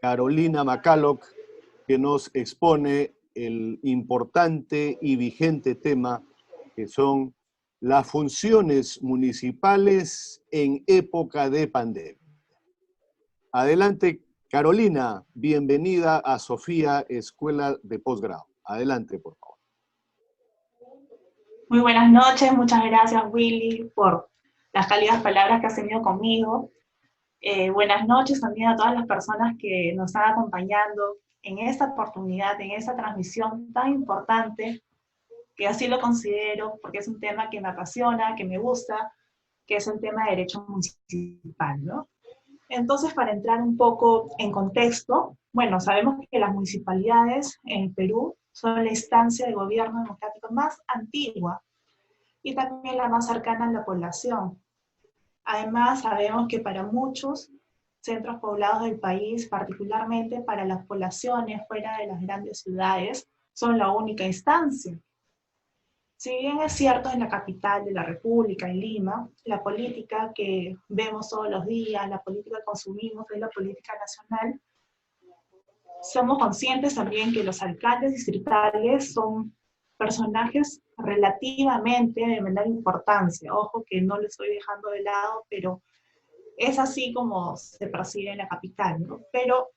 Carolina McCulloch, que nos expone el importante y vigente tema que son las funciones municipales en época de pandemia. Adelante, Carolina, bienvenida a Sofía Escuela de Posgrado. Adelante, por favor. Muy buenas noches, muchas gracias Willy por las cálidas palabras que has tenido conmigo. Buenas noches también a todas las personas que nos están acompañando en esta oportunidad, en esta transmisión tan importante, que así lo considero, porque es un tema que me apasiona, que me gusta, que es el tema de derecho municipal, ¿no? Entonces, para entrar un poco en contexto, bueno, sabemos que las municipalidades en Perú son la instancia de gobierno democrático más antigua y también la más cercana a la población. Además, sabemos que para muchos centros poblados del país, particularmente para las poblaciones fuera de las grandes ciudades, son la única instancia. Si bien es cierto en la capital de la República, en Lima, la política que vemos todos los días, la política que consumimos es la política nacional, somos conscientes también que los alcaldes distritales son personajes relativamente de menor importancia. Ojo que no lo estoy dejando de lado, pero es así como se percibe en la capital, ¿no? Pero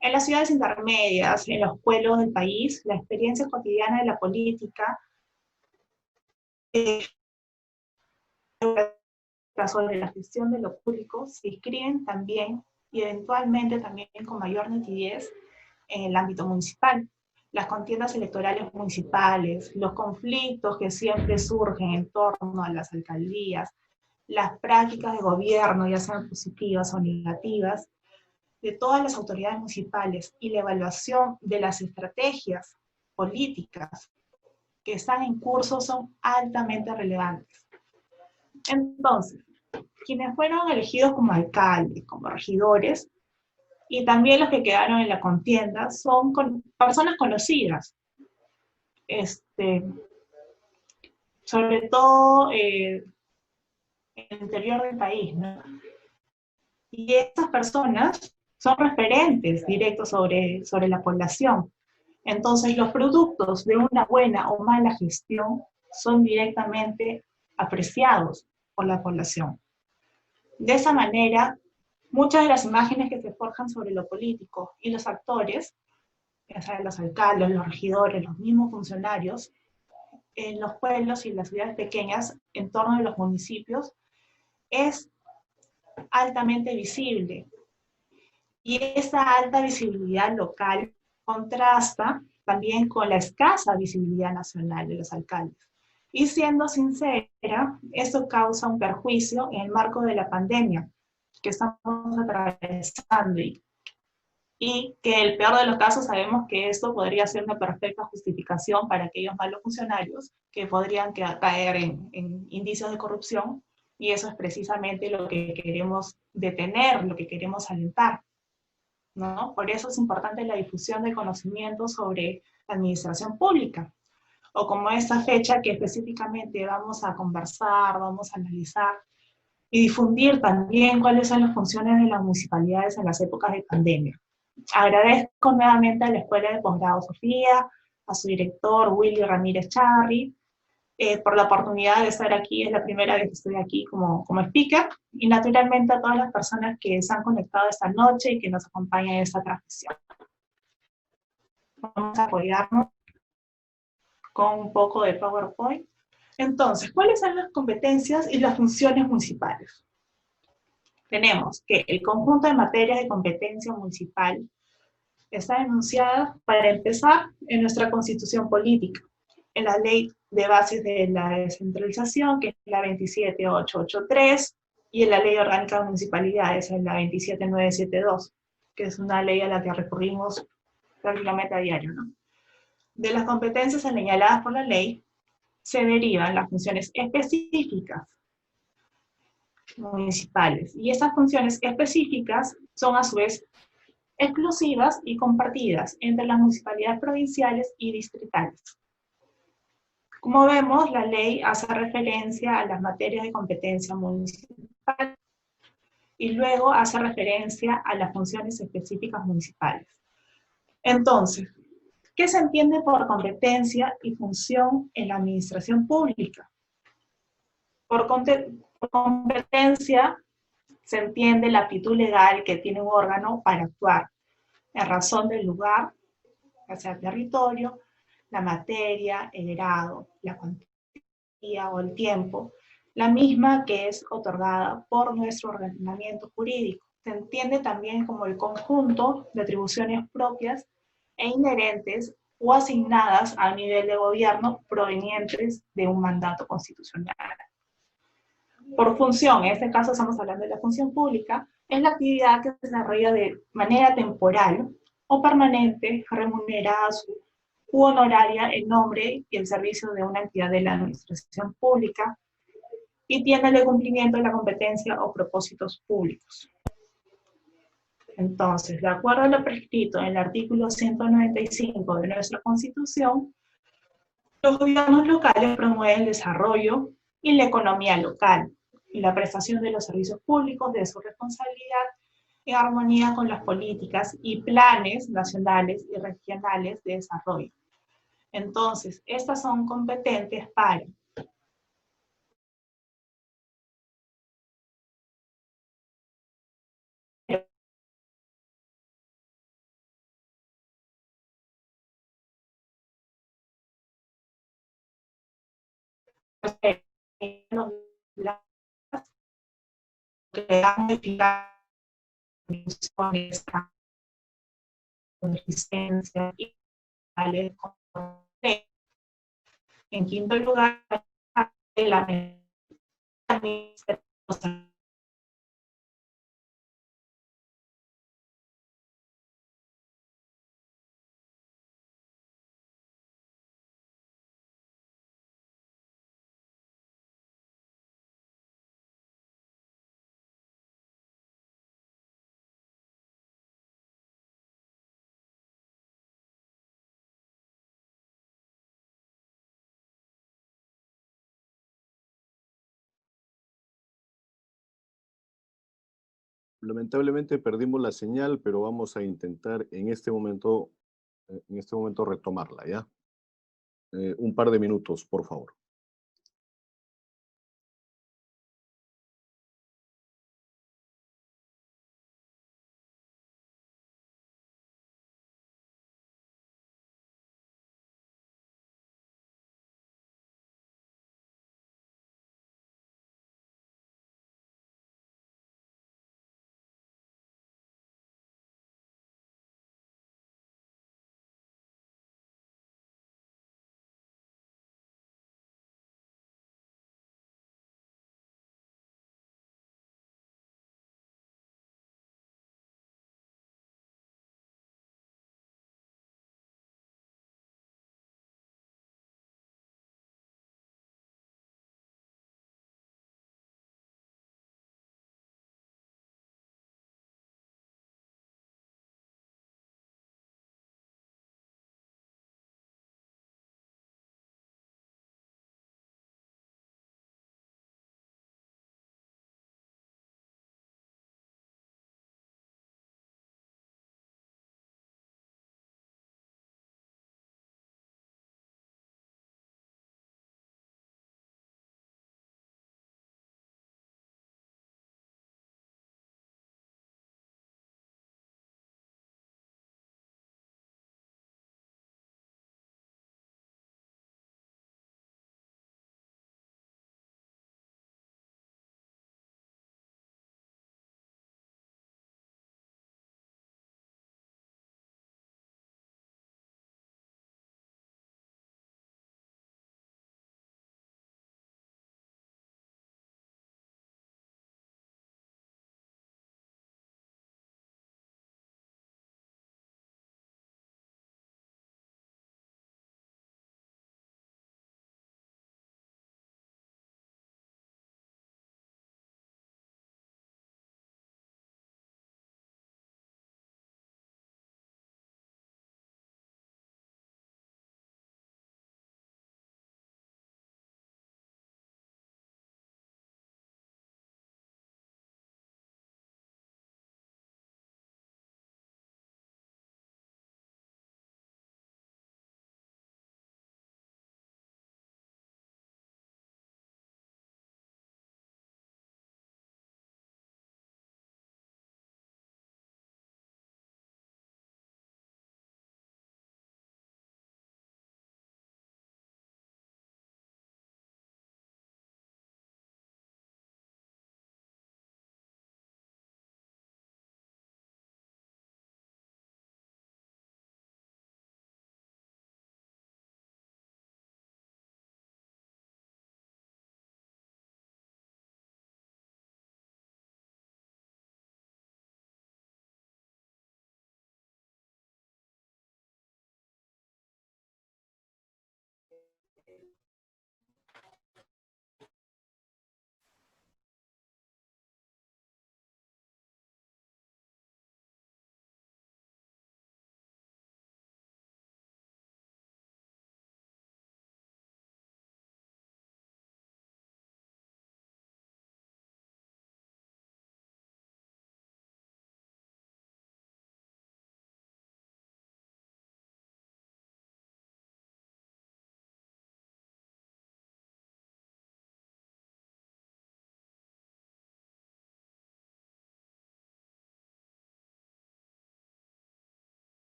en las ciudades intermedias, en los pueblos del país, la experiencia cotidiana de la política sobre la gestión de lo público se inscriben también y eventualmente también con mayor nitidez en el ámbito municipal. Las contiendas electorales municipales, los conflictos que siempre surgen en torno a las alcaldías, las prácticas de gobierno, ya sean positivas o negativas, de todas las autoridades municipales y la evaluación de las estrategias políticas que están en curso son altamente relevantes. Entonces, quienes fueron elegidos como alcaldes, como regidores, y también los que quedaron en la contienda, son personas conocidas, sobre todo en el interior del país, ¿no? Y estas personas son referentes directos sobre la población. Entonces, los productos de una buena o mala gestión son directamente apreciados por la población. De esa manera, muchas de las imágenes que se forjan sobre lo político y los actores, ya sea los alcaldes, los regidores, los mismos funcionarios, en los pueblos y las ciudades pequeñas, en torno de los municipios, es altamente visible. Y esa alta visibilidad local contrasta también con la escasa visibilidad nacional de los alcaldes. Y siendo sincera, esto causa un perjuicio en el marco de la pandemia que estamos atravesando y que el peor de los casos sabemos que esto podría ser una perfecta justificación para aquellos malos funcionarios que podrían caer en indicios de corrupción, y eso es precisamente lo que queremos detener, lo que queremos alentar, ¿no? Por eso es importante la difusión de conocimientos sobre la administración pública, o como esta fecha que específicamente vamos a conversar, vamos a analizar, y difundir también cuáles son las funciones de las municipalidades en las épocas de pandemia. Agradezco nuevamente a la Escuela de Posgrado Sofía, a su director Willy Ramírez Charri, por la oportunidad de estar aquí. Es la primera vez que estoy aquí como speaker, y naturalmente a todas las personas que se han conectado esta noche y que nos acompañan en esta transmisión. Vamos a apoyarnos con un poco de PowerPoint. Entonces, ¿cuáles son las competencias y las funciones municipales? Tenemos que el conjunto de materias de competencia municipal está enunciada, para empezar, en nuestra Constitución Política, en la Ley de Bases de la Descentralización, que es la 27883, y en la Ley Orgánica de Municipalidades, en la 27972, que es una ley a la que recurrimos prácticamente a diario, ¿no? De las competencias señaladas por la ley se derivan las funciones específicas municipales, y estas funciones específicas son a su vez exclusivas y compartidas entre las municipalidades provinciales y distritales. Como vemos, la ley hace referencia a las materias de competencia municipal y luego hace referencia a las funciones específicas municipales. Entonces, ¿qué se entiende por competencia y función en la administración pública? Por competencia se entiende la aptitud legal que tiene un órgano para actuar en razón del lugar, ya sea el territorio, la materia, el grado, la cuantía o el tiempo, la misma que es otorgada por nuestro ordenamiento jurídico. Se entiende también como el conjunto de atribuciones propias e inherentes o asignadas a nivel de gobierno provenientes de un mandato constitucional. Por función, en este caso estamos hablando de la función pública, es la actividad que se desarrolla de manera temporal o permanente, remunerada u honoraria en nombre y en servicio de una entidad de la administración pública y tiene el cumplimiento de la competencia o propósitos públicos. Entonces, de acuerdo a lo prescrito en el artículo 195 de nuestra Constitución, los gobiernos locales promueven el desarrollo y la economía local y la prestación de los servicios públicos de su responsabilidad en armonía con las políticas y planes nacionales y regionales de desarrollo. Entonces, estas son competentes para existencia y en quinto lugar, la Lamentablemente perdimos la señal, pero vamos a intentar en este momento retomarla, ¿ya? Un par de minutos, por favor.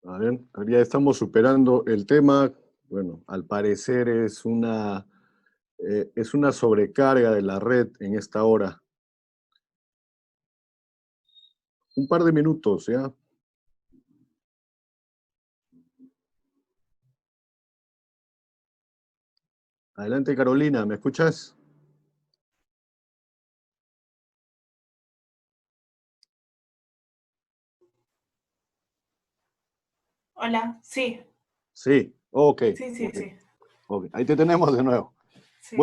A ver, ya estamos superando el tema. Bueno, al parecer es una sobrecarga de la red en esta hora. Un par de minutos, ¿ya? Adelante, Carolina, ¿me escuchas? Hola, sí, Sí, ok, sí, sí, ok, sí, ok. Ahí te tenemos de nuevo. sí.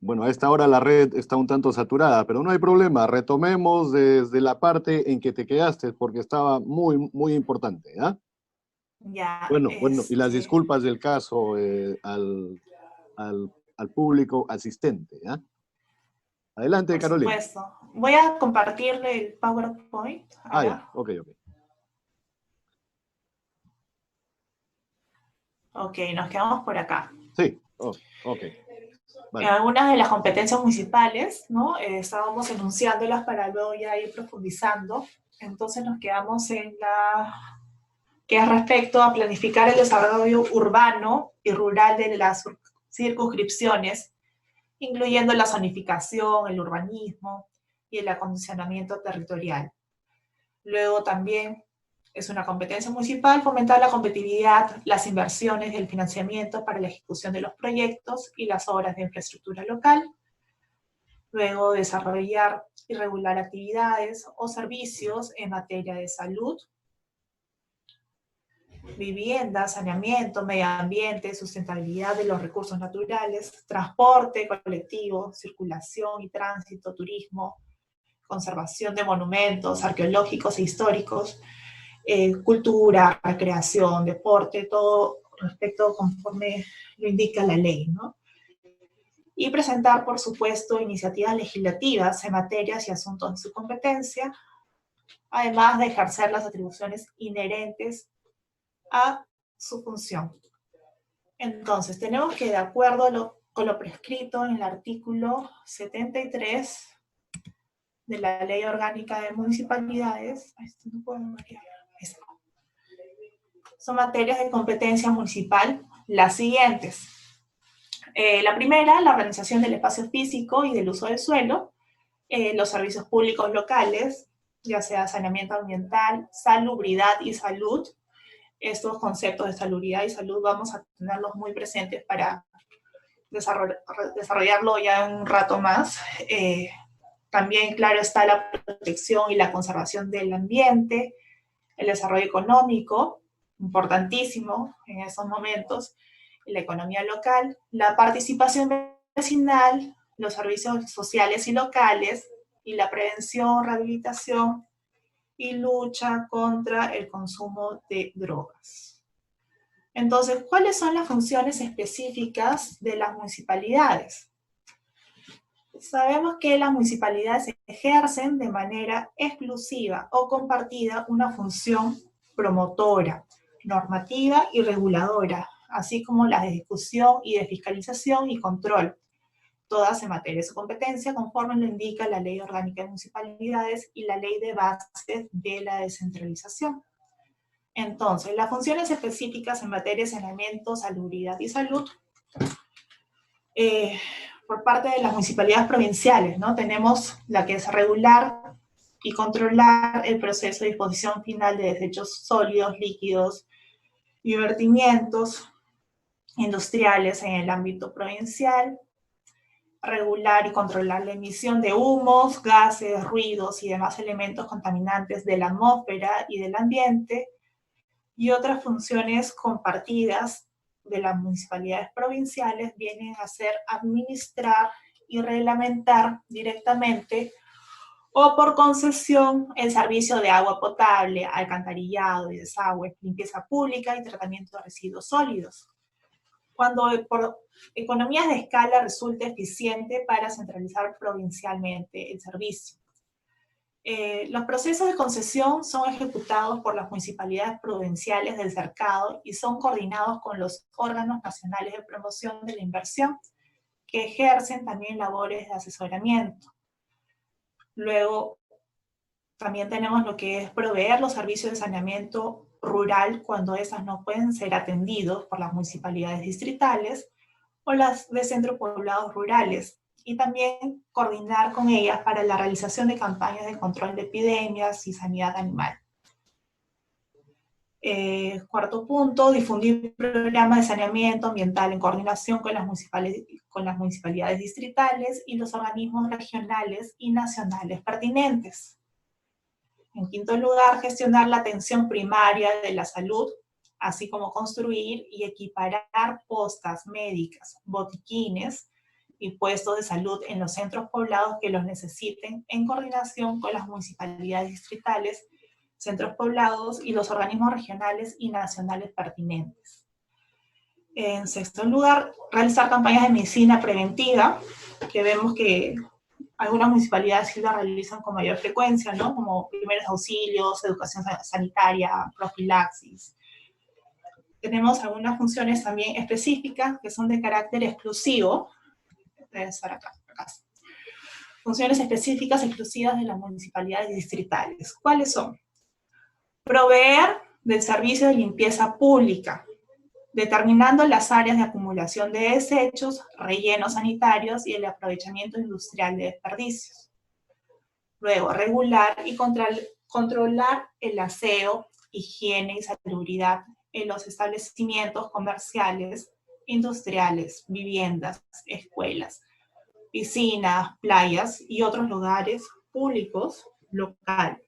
Bueno, a esta hora la red está un tanto saturada, pero no hay problema. Retomemos desde la parte en que te quedaste porque estaba muy, muy importante, ¿ya? Ya, Bueno, y las disculpas del caso al público asistente, ¿ya? Adelante, por Carolina. supuesto. Voy a compartirle el PowerPoint Ah, ya, ahora. ok, ok. Ok, nos quedamos por acá. Sí, oh, ok, En vale. algunas de las competencias municipales, ¿no? Estábamos enunciándolas para luego ya ir profundizando. Entonces nos quedamos en la que es respecto a planificar el desarrollo urbano y rural de las circunscripciones, incluyendo la zonificación, el urbanismo y el acondicionamiento territorial. Luego también es una competencia municipal fomentar la competitividad, las inversiones y el financiamiento para la ejecución de los proyectos y las obras de infraestructura local. Luego desarrollar y regular actividades o servicios en materia de salud, vivienda, saneamiento, medio ambiente, sustentabilidad de los recursos naturales, transporte colectivo, circulación y tránsito, turismo, conservación de monumentos arqueológicos e históricos, cultura, recreación, deporte, todo respecto conforme lo indica la ley, ¿no? Y presentar, por supuesto, iniciativas legislativas en materias y asuntos de su competencia, además de ejercer las atribuciones inherentes a su función. Entonces, tenemos que, de acuerdo con lo prescrito en el artículo 73 de la Ley Orgánica de Municipalidades, son materias de competencia municipal las siguientes. La primera, la organización del espacio físico y del uso del suelo, los servicios públicos locales, ya sea saneamiento ambiental, salubridad y salud. Estos conceptos de salubridad y salud vamos a tenerlos muy presentes para desarrollarlo ya en un rato más. También, claro, está la protección y la conservación del ambiente, el desarrollo económico, importantísimo en estos momentos, la economía local, la participación vecinal, los servicios sociales y locales, y la prevención, rehabilitación y lucha contra el consumo de drogas. Entonces, ¿cuáles son las funciones específicas de las municipalidades? Sabemos que las municipalidades ejercen de manera exclusiva o compartida una función promotora, normativa y reguladora, así como las de ejecución y de fiscalización y control, todas en materia de su competencia, conforme lo indica la Ley Orgánica de Municipalidades y la Ley de Bases de la Descentralización. Entonces, las funciones específicas en materia de saneamiento, salubridad y salud, por parte de las municipalidades provinciales, ¿no? Tenemos la que es regular y controlar el proceso de disposición final de desechos sólidos, líquidos y vertimientos industriales en el ámbito provincial, regular y controlar la emisión de humos, gases, ruidos y demás elementos contaminantes de la atmósfera y del ambiente, y otras funciones compartidas de las municipalidades provinciales vienen a ser administrar y reglamentar directamente o por concesión el servicio de agua potable, alcantarillado y desagüe, limpieza pública y tratamiento de residuos sólidos, cuando por economías de escala resulta eficiente para centralizar provincialmente el servicio. Los procesos de concesión son ejecutados por las municipalidades provinciales del cercado y son coordinados con los órganos nacionales de promoción de la inversión, que ejercen también labores de asesoramiento. Luego, también tenemos lo que es proveer los servicios de saneamiento rural cuando esas no pueden ser atendidos por las municipalidades distritales o las de centros poblados rurales, y también coordinar con ellas para la realización de campañas de control de epidemias y sanidad animal. Cuarto punto, difundir programas de saneamiento ambiental en coordinación con las municipalidades distritales y los organismos regionales y nacionales pertinentes. En quinto lugar, gestionar la atención primaria de la salud, así como construir y equiparar postas médicas, botiquines y puestos de salud en los centros poblados que los necesiten, en coordinación con las municipalidades distritales, centros poblados y los organismos regionales y nacionales pertinentes. En sexto lugar, realizar campañas de medicina preventiva, que vemos que algunas municipalidades sí la realizan con mayor frecuencia, ¿no? Como primeros auxilios, educación sanitaria, profilaxis. Tenemos algunas funciones también específicas que son de carácter exclusivo. Debe estar acá. Funciones específicas exclusivas de las municipalidades distritales. ¿Cuáles son? Proveer del servicio de limpieza pública, determinando las áreas de acumulación de desechos, rellenos sanitarios y el aprovechamiento industrial de desperdicios. Luego, regular y controlar el aseo, higiene y salubridad en los establecimientos comerciales, industriales, viviendas, escuelas, piscinas, playas y otros lugares públicos locales.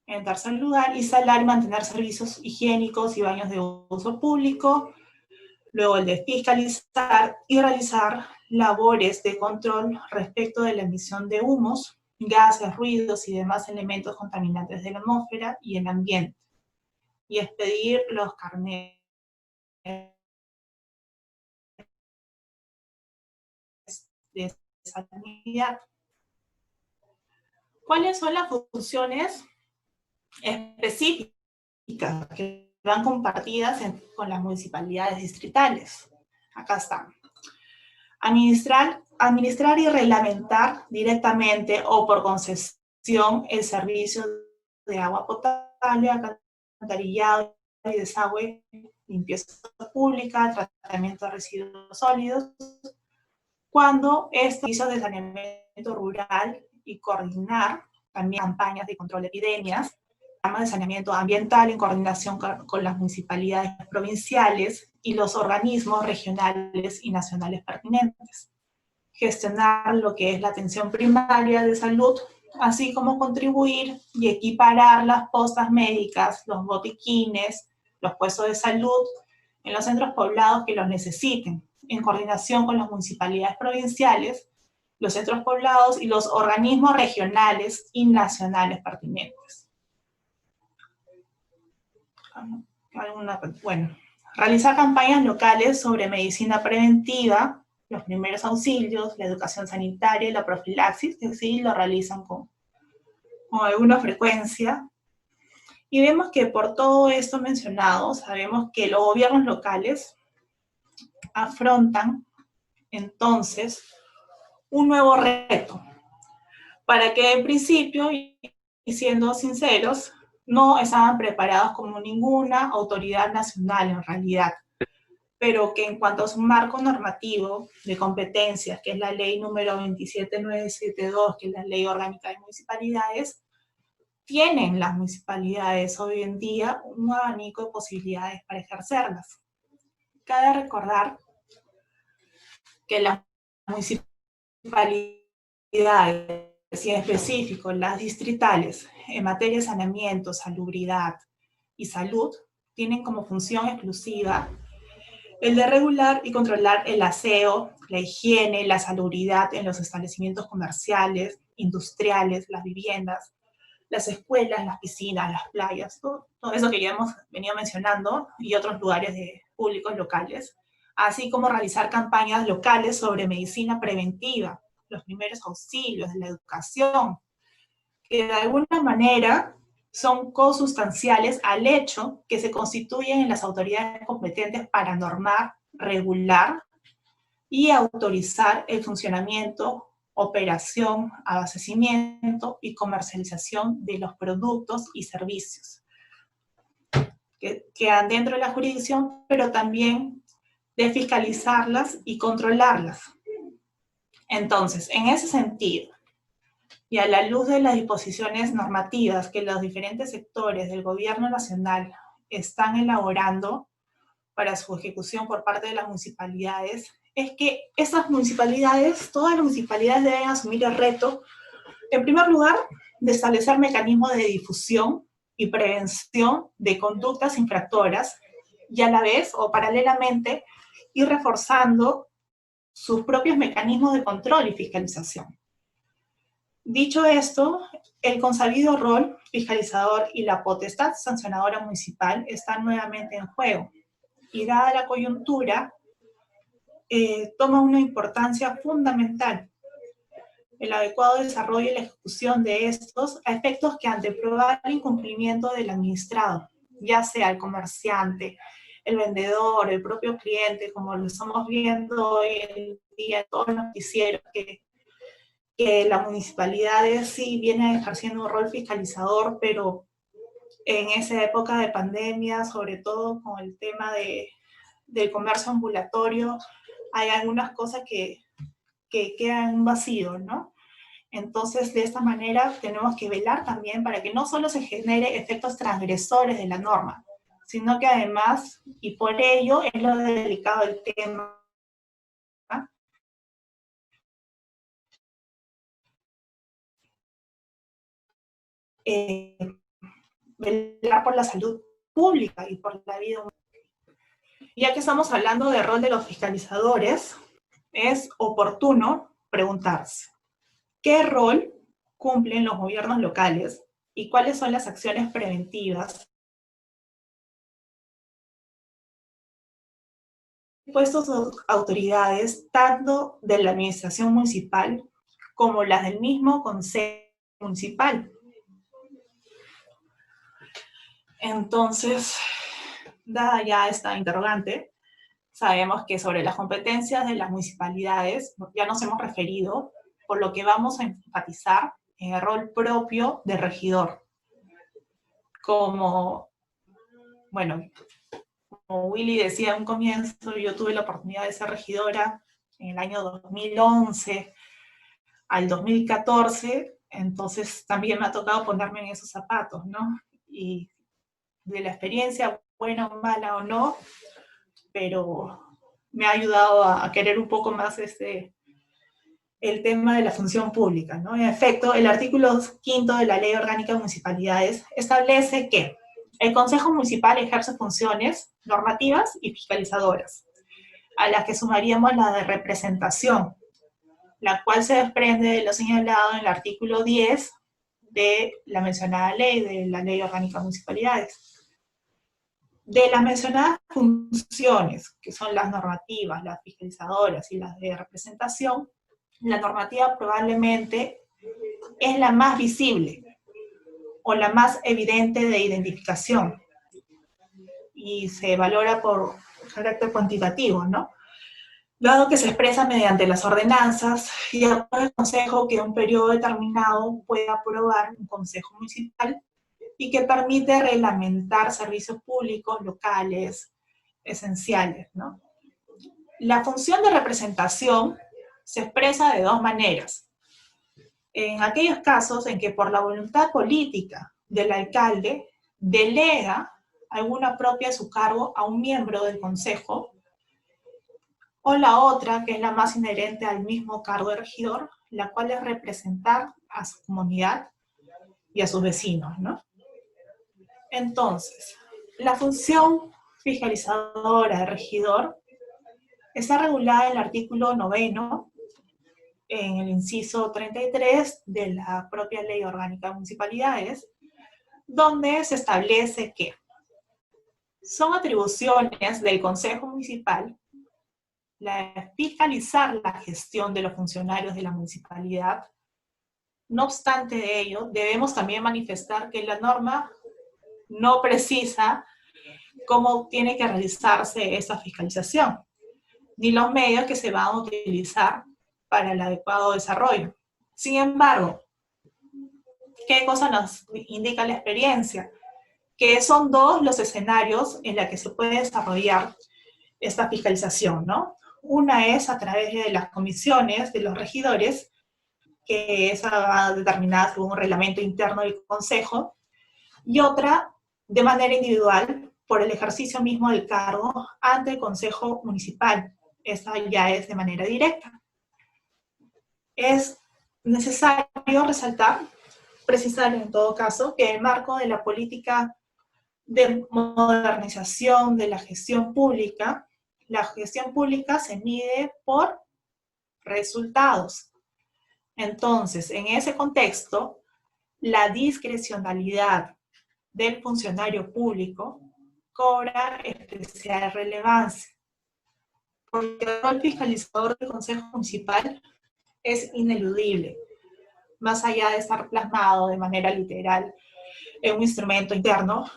En tercer lugar, instalar y mantener servicios higiénicos y baños de uso público. Luego, el de fiscalizar y realizar labores de control respecto de la emisión de humos, gases, ruidos y demás elementos contaminantes de la atmósfera y el ambiente. Y expedir los carnets de sanidad. ¿Cuáles son las funciones específicas que van compartidas con las municipalidades distritales? Acá están. Administrar administrar y reglamentar directamente o por concesión el servicio de agua potable, alcantarillado y desagüe, limpieza pública, tratamiento de residuos sólidos, cuando es servicio de saneamiento rural y coordinar también campañas de control de epidemias, programas de saneamiento ambiental en coordinación con las municipalidades provinciales y los organismos regionales y nacionales pertinentes. Gestionar lo que es la atención primaria de salud, así como contribuir y equiparar las postas médicas, los botiquines, los puestos de salud en los centros poblados que los necesiten, en coordinación con las municipalidades provinciales, los centros poblados y los organismos regionales y nacionales pertinentes. Bueno, realizar campañas locales sobre medicina preventiva, los primeros auxilios, la educación sanitaria y la profilaxis, que sí lo realizan con alguna frecuencia. Y vemos que por todo esto mencionado, sabemos que los gobiernos locales afrontan entonces un nuevo reto, para que en principio, y siendo sinceros, no estaban preparados como ninguna autoridad nacional en realidad, pero que en cuanto a su marco normativo de competencias, que es la ley número 27972, que es la ley orgánica de municipalidades, tienen las municipalidades hoy en día un abanico de posibilidades para ejercerlas. Cabe recordar que las municipalidades, y en específico las distritales, en materia de saneamiento, salubridad y salud, tienen como función exclusiva el de regular y controlar el aseo, la higiene, la salubridad en los establecimientos comerciales, industriales, las viviendas, las escuelas, las piscinas, las playas, todo eso que ya hemos venido mencionando, y otros lugares públicos locales, así como realizar campañas locales sobre medicina preventiva, los primeros auxilios, la educación, que de alguna manera son consustanciales al hecho que se constituyen en las autoridades competentes para normar, regular y autorizar el funcionamiento, operación, abastecimiento y comercialización de los productos y servicios que quedan dentro de la jurisdicción, pero también de fiscalizarlas y controlarlas. Entonces, en ese sentido, y a la luz de las disposiciones normativas que los diferentes sectores del gobierno nacional están elaborando para su ejecución por parte de las municipalidades, es que esas municipalidades, todas las municipalidades deben asumir el reto, en primer lugar, de establecer mecanismos de difusión y prevención de conductas infractoras, y a la vez, o paralelamente, ir reforzando sus propios mecanismos de control y fiscalización. Dicho esto, el consabido rol fiscalizador y la potestad sancionadora municipal están nuevamente en juego, y dada la coyuntura, toma una importancia fundamental el adecuado desarrollo y la ejecución de estos a efectos que ante probable incumplimiento del administrado, ya sea el comerciante, el vendedor, el propio cliente, como lo estamos viendo hoy en día en todos los noticieros, que las municipalidades sí vienen ejerciendo un rol fiscalizador, pero en esa época de pandemia, sobre todo con el tema del comercio ambulatorio, hay algunas cosas que quedan en un vacío, ¿no? Entonces, de esta manera, tenemos que velar también para que no solo se genere efectos transgresores de la norma, sino que además, y por ello es lo delicado del tema, velar por la salud pública y por la vida humana. Ya que estamos hablando del rol de los fiscalizadores, es oportuno preguntarse, ¿qué rol cumplen los gobiernos locales y cuáles son las acciones preventivas puestos autoridades tanto de la administración municipal como las del mismo consejo municipal? Entonces, dada ya esta interrogante, sabemos que sobre las competencias de las municipalidades ya nos hemos referido, por lo que vamos a enfatizar en el rol propio del regidor. Como, bueno, como Willy decía en un comienzo, yo tuve la oportunidad de ser regidora en el año 2011 al 2014, entonces también me ha tocado ponerme en esos zapatos, ¿no? Y de la experiencia, buena o mala o no, pero me ha ayudado a querer un poco más el tema de la función pública, ¿no? En efecto, el artículo 5 de la Ley Orgánica de Municipalidades establece que el Consejo Municipal ejerce funciones normativas y fiscalizadoras, a las que sumaríamos la de representación, la cual se desprende de lo señalado en el artículo 10 de la mencionada ley, de la Ley Orgánica de Municipalidades. De las mencionadas funciones, que son las normativas, las fiscalizadoras y las de representación, la normativa probablemente es la más visible o la más evidente de identificación y se valora por carácter cuantitativo, ¿no? Dado que se expresa mediante las ordenanzas y aprueba el Consejo que en un periodo determinado puede aprobar un Consejo Municipal y que permite reglamentar servicios públicos locales esenciales, ¿no? La función de representación se expresa de dos maneras. En aquellos casos en que por la voluntad política del alcalde delega alguna propia de su cargo a un miembro del consejo, o la otra, que es la más inherente al mismo cargo de regidor, la cual es representar a su comunidad y a sus vecinos, ¿no? Entonces, la función fiscalizadora de regidor está regulada en el artículo 9, en el inciso 33 de la propia Ley Orgánica de Municipalidades, donde se establece que son atribuciones del Consejo Municipal fiscalizar la gestión de los funcionarios de la municipalidad. No obstante de ello, debemos también manifestar que la norma no precisa cómo tiene que realizarse esa fiscalización, ni los medios que se van a utilizar para el adecuado desarrollo. Sin embargo, ¿qué cosa nos indica la experiencia? Que son dos los escenarios en los que se puede desarrollar esta fiscalización, ¿no? Una es a través de las comisiones de los regidores, que esa va determinada según un reglamento interno del Consejo, y otra de manera individual por el ejercicio mismo del cargo ante el Consejo Municipal. Esa ya es de manera directa. Es necesario resaltar, precisar en todo caso, que el marco de la política de modernización de la gestión pública se mide por resultados. Entonces, en ese contexto, la discrecionalidad del funcionario público cobra especial relevancia, porque el rol fiscalizador del Consejo Municipal es ineludible, más allá de estar plasmado de manera literal en un instrumento interno.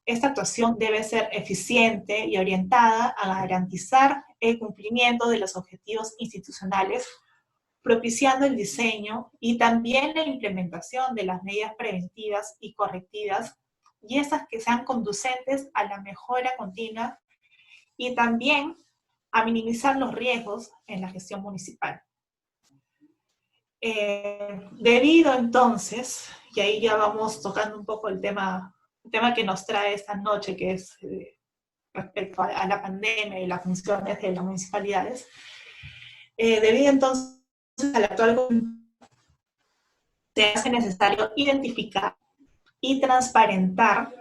Esta actuación debe ser eficiente y orientada a garantizar el cumplimiento de los objetivos institucionales, propiciando el diseño y también la implementación de las medidas preventivas y correctivas, y esas que sean conducentes a la mejora continua y también a minimizar los riesgos en la gestión municipal. Debido entonces, y ahí ya vamos tocando un poco el tema que nos trae esta noche, que es respecto a la pandemia y las funciones de las municipalidades, debido entonces al actual se hace necesario identificar y transparentar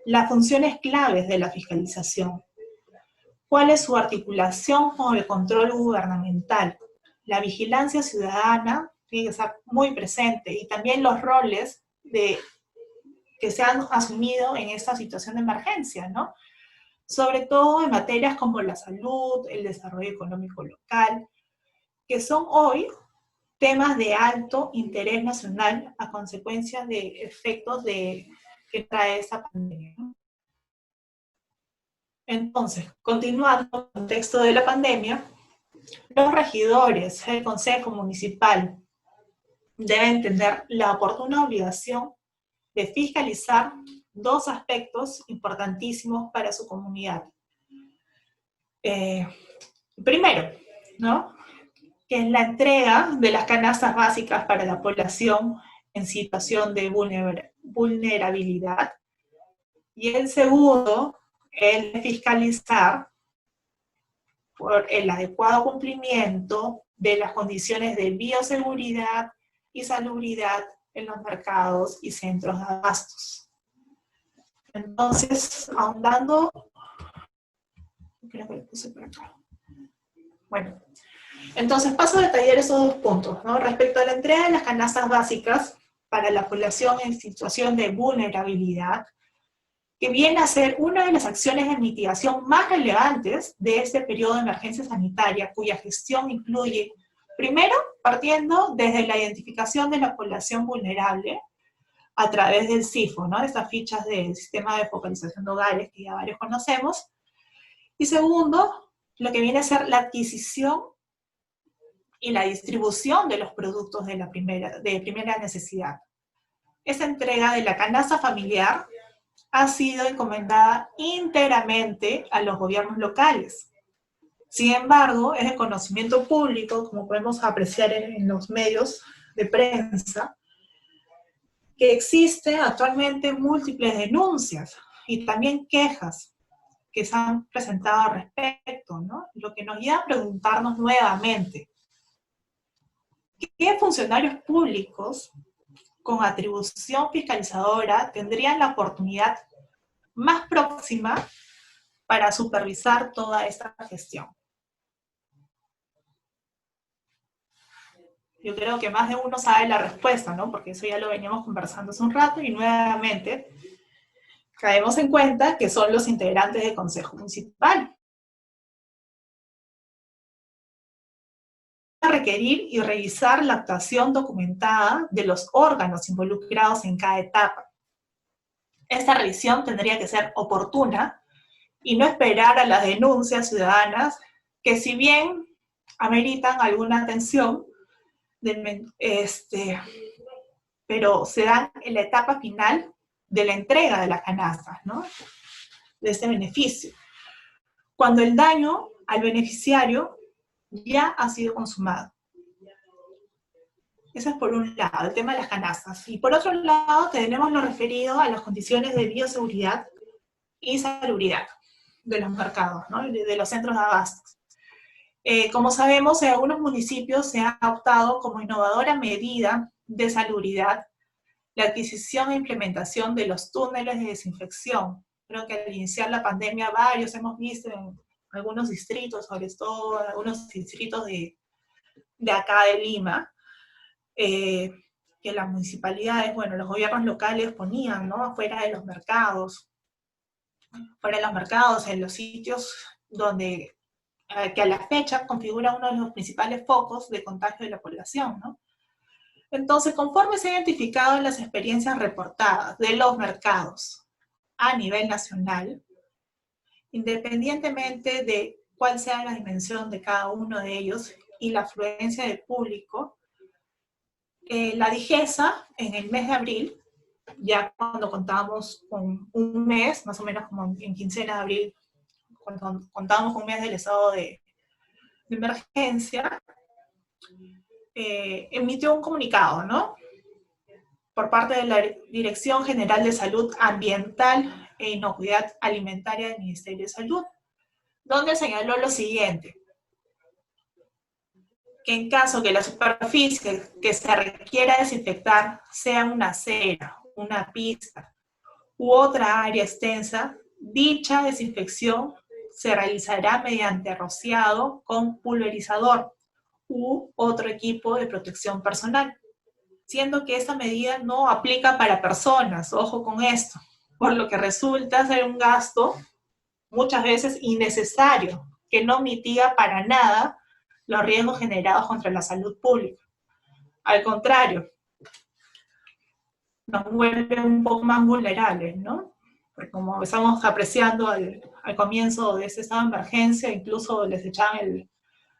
las funciones claves de la fiscalización. ¿Cuál es su articulación con el control gubernamental? La vigilancia ciudadana tiene que estar muy presente y también los roles que se han asumido en esta situación de emergencia, ¿no? Sobre todo en materias como la salud, el desarrollo económico local, que son hoy temas de alto interés nacional a consecuencia de efectos que trae esta pandemia. Entonces, continuando con el contexto de la pandemia, los regidores del Consejo Municipal deben tener la oportuna obligación de fiscalizar dos aspectos importantísimos para su comunidad. Primero, ¿no?, que es la entrega de las canastas básicas para la población en situación de vulnerabilidad. Y el segundo, el de fiscalizar por el adecuado cumplimiento de las condiciones de bioseguridad y salubridad en los mercados y centros de abastos. Entonces, ahondando, creo que lo puse por acá. Bueno, entonces paso a detallar esos dos puntos, ¿no? Respecto a la entrega de las canastas básicas para la población en situación de vulnerabilidad, que viene a ser una de las acciones de mitigación más relevantes de este periodo de emergencia sanitaria, cuya gestión incluye, primero, partiendo desde la identificación de la población vulnerable a través del SIFO, ¿no?, estas fichas del Sistema de Focalización de Hogares que ya varios conocemos, y segundo, lo que viene a ser la adquisición y la distribución de los productos de primera necesidad. Esta entrega de la canasta familiar ha sido encomendada íntegramente a los gobiernos locales. Sin embargo, es de conocimiento público, como podemos apreciar en los medios de prensa, que existen actualmente múltiples denuncias y también quejas que se han presentado al respecto, ¿no? Lo que nos lleva a preguntarnos nuevamente, ¿qué funcionarios públicos con atribución fiscalizadora tendrían la oportunidad más próxima para supervisar toda esta gestión? Yo creo que más de uno sabe la respuesta, ¿no? Porque eso ya lo veníamos conversando hace un rato y nuevamente caemos en cuenta que son los integrantes del Consejo Municipal. Requerir y revisar la actuación documentada de los órganos involucrados en cada etapa. Esta revisión tendría que ser oportuna y no esperar a las denuncias ciudadanas que, si bien ameritan alguna atención, pero se dan en la etapa final de la entrega de las canastas, ¿no?, de este beneficio, cuando el daño al beneficiario ya ha sido consumado. Eso es por un lado, el tema de las canastas. Y por otro lado, tenemos lo referido a las condiciones de bioseguridad y salubridad de los mercados, ¿no?, de los centros de abastos. Como sabemos, en algunos municipios se ha optado como innovadora medida de salubridad la adquisición e implementación de los túneles de desinfección. Creo que al iniciar la pandemia varios hemos visto en algunos distritos, sobre todo en algunos distritos de acá de Lima, que las municipalidades, bueno, los gobiernos locales ponían, ¿no?, afuera de los mercados, en los sitios donde, que a la fecha configura uno de los principales focos de contagio de la población, ¿no? Entonces, conforme se han identificado las experiencias reportadas de los mercados a nivel nacional, independientemente de cuál sea la dimensión de cada uno de ellos y la afluencia del público, la DIGESA, en el mes de abril, ya cuando contábamos con un mes, más o menos como en quincena de abril, cuando contábamos con un mes del estado de emergencia, emitió un comunicado, ¿no?, por parte de la Dirección General de Salud Ambiental e Inocuidad Alimentaria del Ministerio de Salud, donde señaló lo siguiente: que en caso que la superficie que se requiera desinfectar sea una acera, una pista u otra área extensa, dicha desinfección se realizará mediante rociado con pulverizador u otro equipo de protección personal, siendo que esta medida no aplica para personas, ojo con esto, por lo que resulta ser un gasto muchas veces innecesario, que no mitiga para nada los riesgos generados contra la salud pública. Al contrario, nos vuelve un poco más vulnerables, ¿no? porque como estamos apreciando al comienzo de este estado de emergencia, incluso les echaban el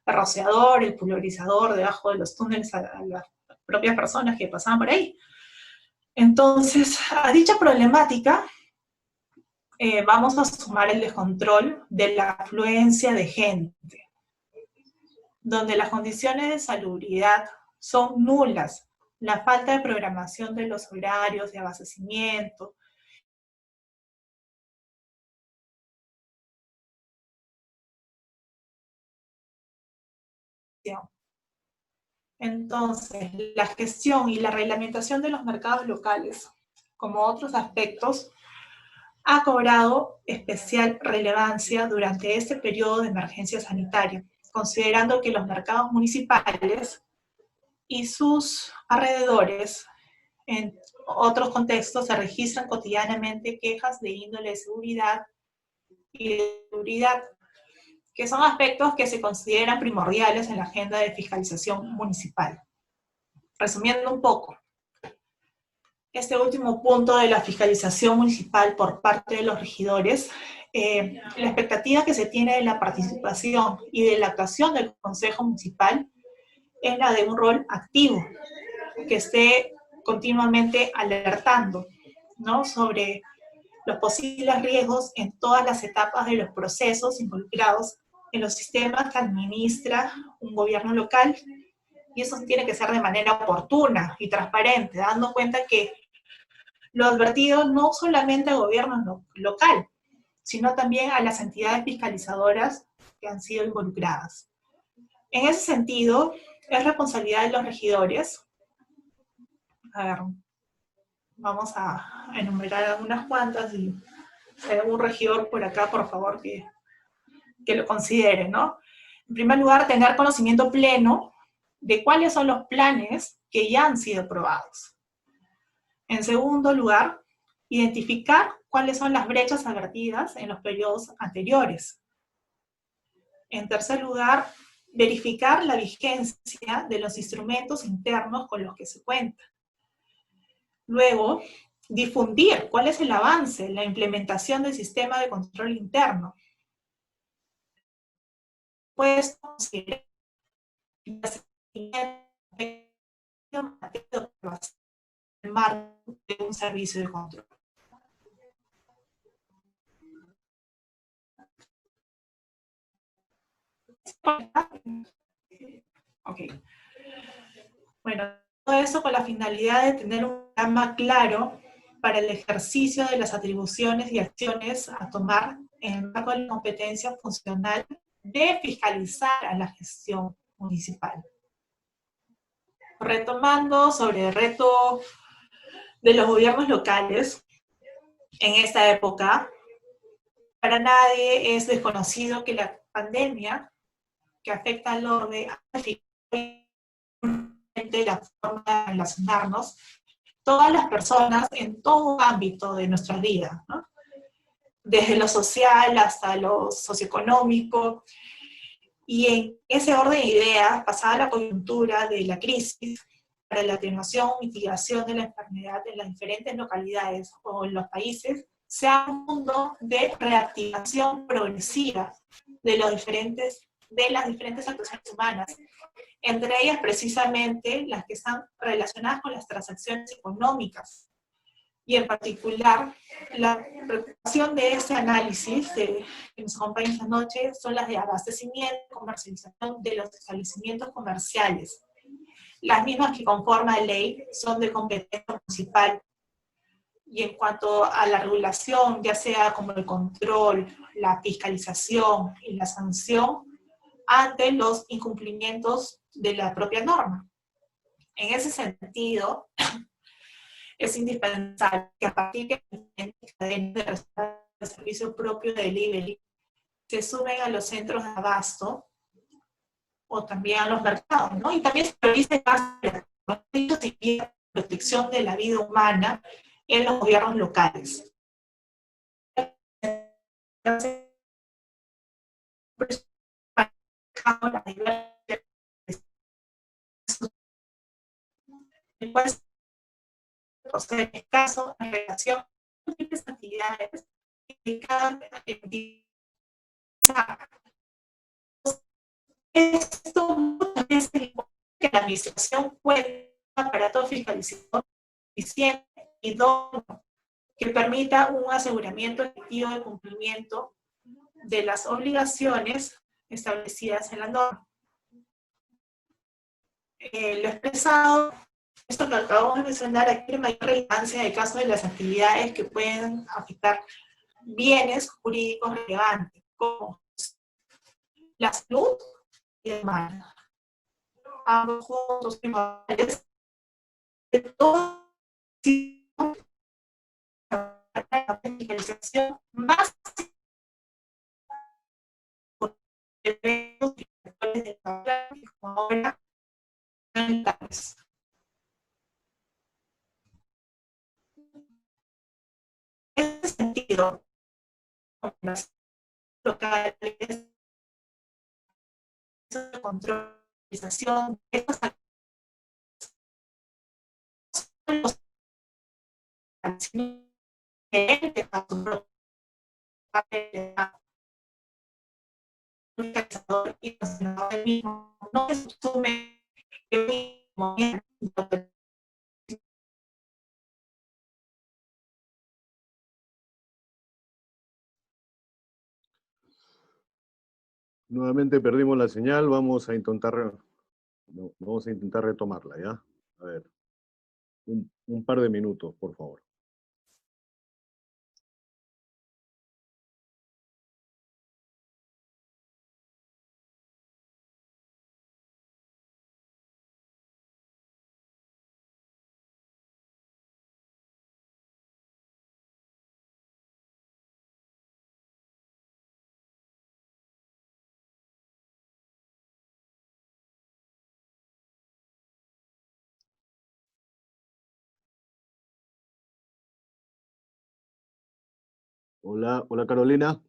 rociador, el pulverizador debajo de los túneles a las propias personas que pasaban por ahí. Entonces, a dicha problemática vamos a sumar el descontrol de la afluencia de gente, donde las condiciones de salubridad son nulas, la falta de programación de los horarios de abastecimiento. Entonces, la gestión y la reglamentación de los mercados locales, como otros aspectos, ha cobrado especial relevancia durante este periodo de emergencia sanitaria, considerando que los mercados municipales y sus alrededores, en otros contextos, se registran cotidianamente quejas de índole de seguridad y de seguridad, que son aspectos que se consideran primordiales en la agenda de fiscalización municipal. Resumiendo un poco, este último punto de la fiscalización municipal por parte de los regidores, la expectativa que se tiene de la participación y de la actuación del Consejo Municipal es la de un rol activo, que esté continuamente alertando, ¿no?, sobre los posibles riesgos en todas las etapas de los procesos involucrados en los sistemas que administra un gobierno local, y eso tiene que ser de manera oportuna y transparente, dando cuenta que lo advertido no solamente al gobierno local, sino también a las entidades fiscalizadoras que han sido involucradas. En ese sentido, es responsabilidad de los regidores. A ver, vamos a enumerar algunas cuantas y si hay algún regidor por acá, por favor, que lo considere, ¿no? En primer lugar, tener conocimiento pleno de cuáles son los planes que ya han sido aprobados. En segundo lugar, identificar cuáles son las brechas advertidas en los periodos anteriores. En tercer lugar, verificar la vigencia de los instrumentos internos con los que se cuenta. Luego, difundir cuál es el avance en la implementación del sistema de control interno. Pues, considerar el marco de un servicio de control. Ok. Bueno, todo eso con la finalidad de tener un programa claro para el ejercicio de las atribuciones y acciones a tomar en el marco de la competencia funcional de fiscalizar a la gestión municipal. Retomando sobre el reto de los gobiernos locales en esta época, para nadie es desconocido que la pandemia que afecta al orden la forma de relacionarnos, todas las personas en todo ámbito de nuestra vida, ¿no?, desde lo social hasta lo socioeconómico, y en ese orden de ideas, pasada la coyuntura de la crisis, para la atenuación o mitigación de la enfermedad en las diferentes localidades o en los países, se ha un mundo de reactivación progresiva de las diferentes actuaciones humanas, entre ellas precisamente las que están relacionadas con las transacciones económicas. Y en particular, la preocupación de este análisis que nos acompaña esta noche son las de abastecimiento y comercialización de los establecimientos comerciales. Las mismas que conforman la ley son de competencia municipal. Y en cuanto a la regulación, ya sea como el control, la fiscalización y la sanción ante los incumplimientos de la propia norma. En ese sentido, es indispensable que a partir de la cadena de servicio propio de delivery se sumen a los centros de abasto o también a los mercados, ¿no? Y también se priorice la protección de la vida humana en los gobiernos locales. El cual procede escaso en relación múltiples actividades que cada entidad. Esto muchas veces implica que la administración cuente con un aparato fiscalizador eficiente y idóneo que permita un aseguramiento efectivo de cumplimiento de las obligaciones establecidas en la norma. Lo expresado, esto que acabamos de mencionar, aquí la mayor relevancia en el caso de las actividades que pueden afectar bienes jurídicos relevantes, como la salud y el mal. Ambos juntos primordiales de todo la fiscalización más eventos de como ahora en ese sentido, las locales de controlización, estos son los gerentes a su y el mismo no se sume el mismo. Nuevamente perdimos la señal, vamos a intentar retomarla, ¿ya? A ver, un par de minutos, por favor. Hola, hola Carolina.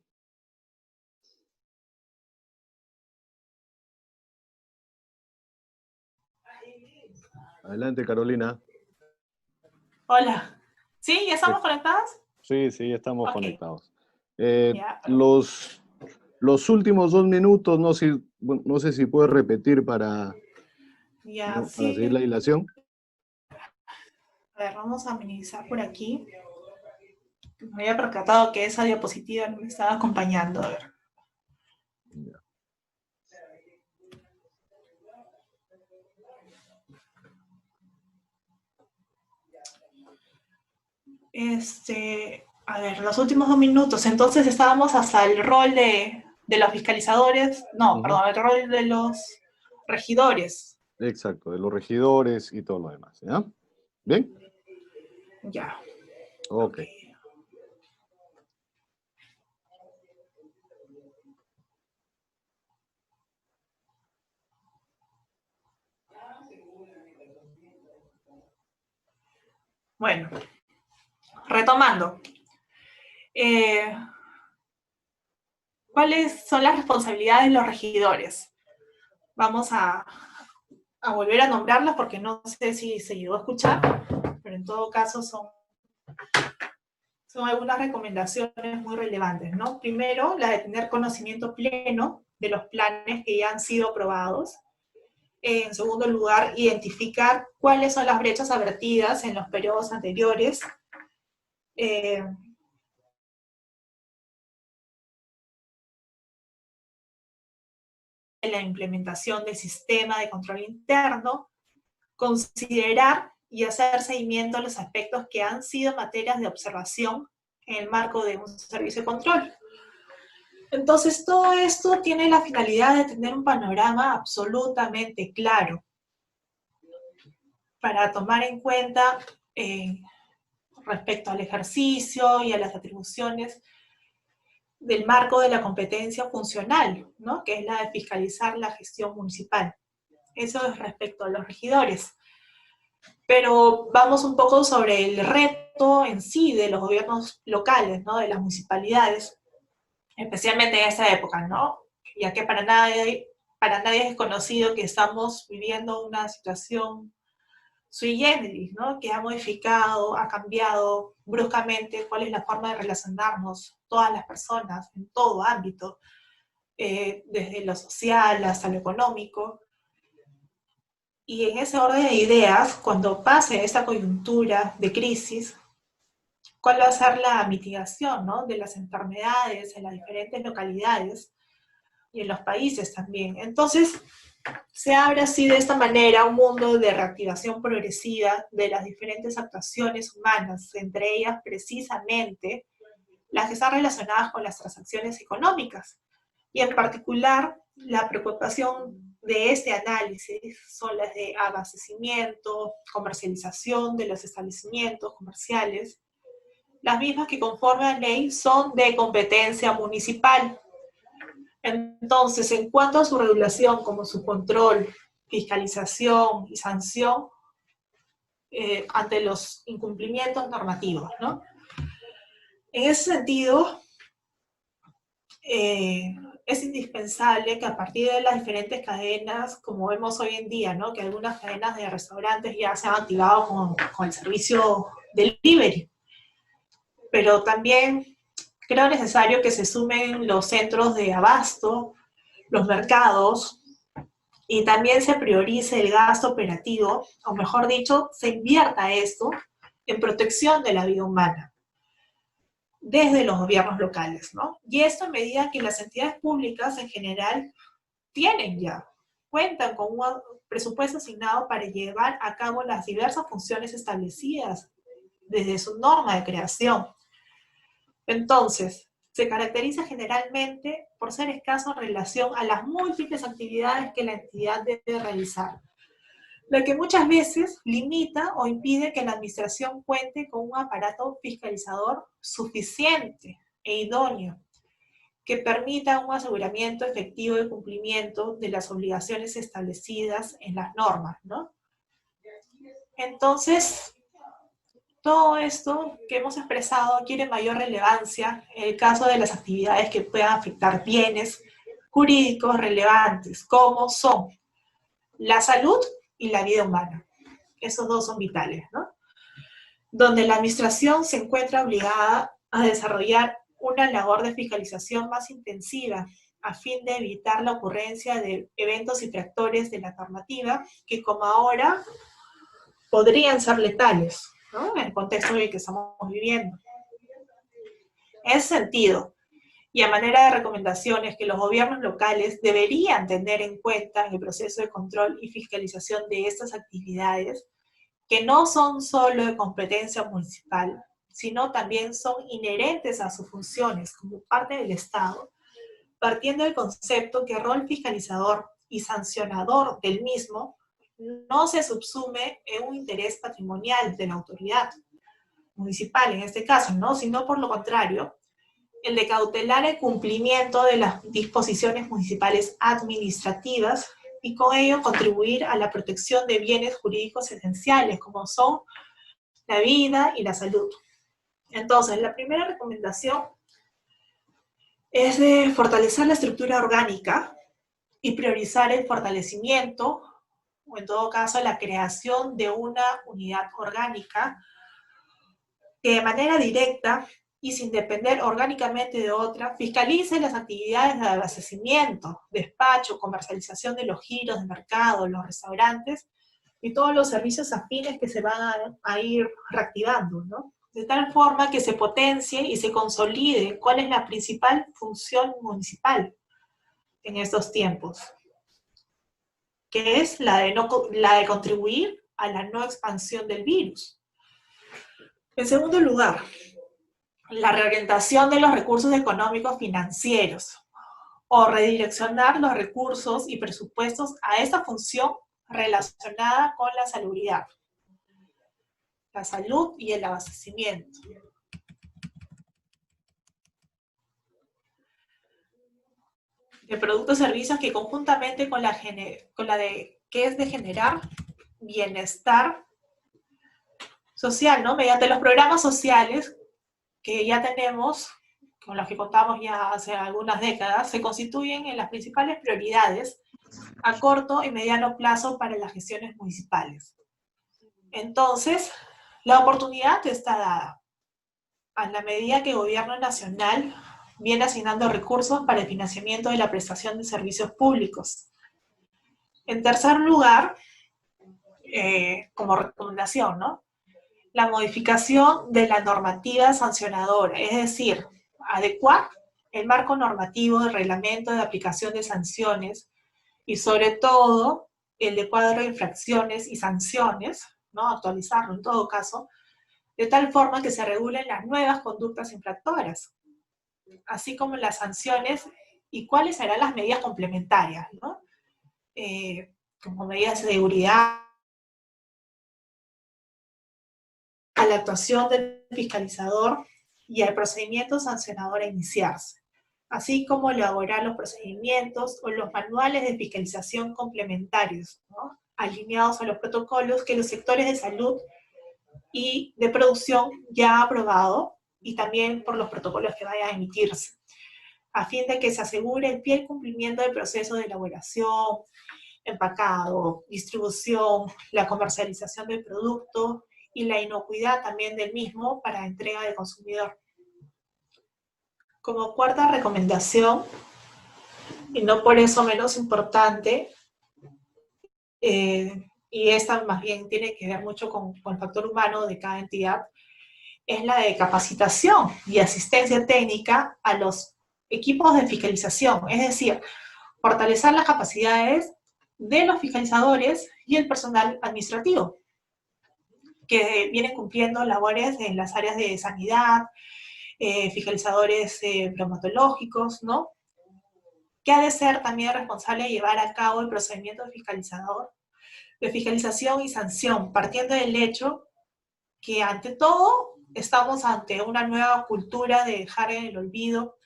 Adelante, Carolina. Hola. ¿Sí? ¿Ya estamos conectados? Sí, sí, estamos Okay. conectados. Ya, los últimos 2 minutos, no sé si puedes repetir para seguir la dilación. A ver, vamos a minimizar por aquí. Me había percatado que esa diapositiva no me estaba acompañando. A ver. Ya. A ver, los últimos 2 minutos. Entonces estábamos hasta el rol de los fiscalizadores, no, perdón, el rol de los regidores. Exacto, de los regidores y todo lo demás, ¿ya? ¿Bien? Ya. Ok. Bueno, retomando. ¿Cuáles son las responsabilidades de los regidores? Vamos a volver a nombrarlas porque no sé si se llegó a escuchar, pero en todo caso son algunas recomendaciones muy relevantes, ¿no? Primero, la de tener conocimiento pleno de los planes que ya han sido aprobados. En segundo lugar, identificar cuáles son las brechas advertidas en los periodos anteriores. La implementación del sistema de control interno, considerar y hacer seguimiento a los aspectos que han sido materias de observación en el marco de un servicio de control. Entonces, todo esto tiene la finalidad de tener un panorama absolutamente claro para tomar en cuenta respecto al ejercicio y a las atribuciones del marco de la competencia funcional, ¿no? Que es la de fiscalizar la gestión municipal. Eso es respecto a los regidores. Pero vamos un poco sobre el reto en sí de los gobiernos locales, ¿no? De las municipalidades, especialmente en esta época, ¿no? Ya que para nadie es conocido que estamos viviendo una situación sui generis, ¿no? Que ha modificado, ha cambiado bruscamente cuál es la forma de relacionarnos todas las personas en todo ámbito, desde lo social hasta lo económico. Y en ese orden de ideas, cuando pase esta coyuntura de crisis, ¿cuál va a ser la mitigación, ¿no? De las enfermedades en las diferentes localidades y en los países también? Entonces, se abre así de esta manera un mundo de reactivación progresiva de las diferentes actuaciones humanas, entre ellas precisamente las que están relacionadas con las transacciones económicas. Y en particular, la preocupación de este análisis son las de abastecimiento, comercialización de los establecimientos comerciales, las mismas que conforme a ley son de competencia municipal. Entonces, en cuanto a su regulación, como su control, fiscalización y sanción ante los incumplimientos normativos, ¿no? En ese sentido, es indispensable que a partir de las diferentes cadenas, como vemos hoy en día, ¿no? Que algunas cadenas de restaurantes ya se han activado con el servicio delivery, pero también creo necesario que se sumen los centros de abasto, los mercados, y también se priorice el gasto operativo, o mejor dicho, se invierta esto en protección de la vida humana desde los gobiernos locales, ¿no? Y esto a medida que las entidades públicas en general cuentan con un presupuesto asignado para llevar a cabo las diversas funciones establecidas desde su norma de creación. Entonces, se caracteriza generalmente por ser escaso en relación a las múltiples actividades que la entidad debe realizar, lo que muchas veces limita o impide que la administración cuente con un aparato fiscalizador suficiente e idóneo que permita un aseguramiento efectivo de cumplimiento de las obligaciones establecidas en las normas, ¿no? Entonces, todo esto que hemos expresado adquiere mayor relevancia en el caso de las actividades que puedan afectar bienes jurídicos relevantes, como son la salud y la vida humana. Esos dos son vitales, ¿no? Donde la administración se encuentra obligada a desarrollar una labor de fiscalización más intensiva a fin de evitar la ocurrencia de eventos infractores de la normativa que como ahora podrían ser letales, ¿no? En el contexto en el que estamos viviendo. En ese sentido, y a manera de recomendaciones que los gobiernos locales deberían tener en cuenta en el proceso de control y fiscalización de estas actividades, que no son solo de competencia municipal, sino también son inherentes a sus funciones como parte del Estado, partiendo del concepto que el rol fiscalizador y sancionador del mismo no se subsume en un interés patrimonial de la autoridad municipal, en este caso, ¿no? Sino por lo contrario, el de cautelar el cumplimiento de las disposiciones municipales administrativas y con ello contribuir a la protección de bienes jurídicos esenciales, como son la vida y la salud. Entonces, la primera recomendación es de fortalecer la estructura orgánica y priorizar el fortalecimiento, o en todo caso, la creación de una unidad orgánica que de manera directa y sin depender orgánicamente de otra, fiscalice las actividades de abastecimiento, despacho, comercialización de los giros de mercado, los restaurantes y todos los servicios afines que se van a ir reactivando, ¿no? De tal forma que se potencie y se consolide cuál es la principal función municipal en estos tiempos, que es la de contribuir a la no expansión del virus. En segundo lugar, la reorientación de los recursos económicos financieros o redireccionar los recursos y presupuestos a esta función relacionada con la salubridad, la salud y el abastecimiento. De productos y servicios que conjuntamente con la de que es de generar bienestar social, ¿no? Mediante los programas sociales que ya tenemos, con los que contamos ya hace algunas décadas, se constituyen en las principales prioridades a corto y mediano plazo para las gestiones municipales. Entonces, la oportunidad está dada a la medida que el gobierno nacional viene asignando recursos para el financiamiento de la prestación de servicios públicos. En tercer lugar, como recomendación, ¿no? La modificación de la normativa sancionadora, es decir, adecuar el marco normativo del reglamento de aplicación de sanciones y sobre todo el de cuadro de infracciones y sanciones, ¿no? Actualizarlo en todo caso, de tal forma que se regulen las nuevas conductas infractoras, así como las sanciones y cuáles serán las medidas complementarias, ¿no? Como medidas de seguridad, a la actuación del fiscalizador y al procedimiento sancionador a iniciarse, así como elaborar los procedimientos o los manuales de fiscalización complementarios, ¿no? Alineados a los protocolos que los sectores de salud y de producción ya han aprobado y también por los protocolos que vayan a emitirse, a fin de que se asegure el fiel cumplimiento del proceso de elaboración, empacado, distribución, la comercialización del producto y la inocuidad también del mismo para entrega del consumidor. Como cuarta recomendación, y no por eso menos importante, y esta más bien tiene que ver mucho con el factor humano de cada entidad, es la de capacitación y asistencia técnica a los equipos de fiscalización, es decir, fortalecer las capacidades de los fiscalizadores y el personal administrativo, que vienen cumpliendo labores en las áreas de sanidad, fiscalizadores bromatológicos, ¿no? Que ha de ser también responsable de llevar a cabo el procedimiento de fiscalización y sanción, partiendo del hecho que ante todo estamos ante una nueva cultura de dejar en el olvido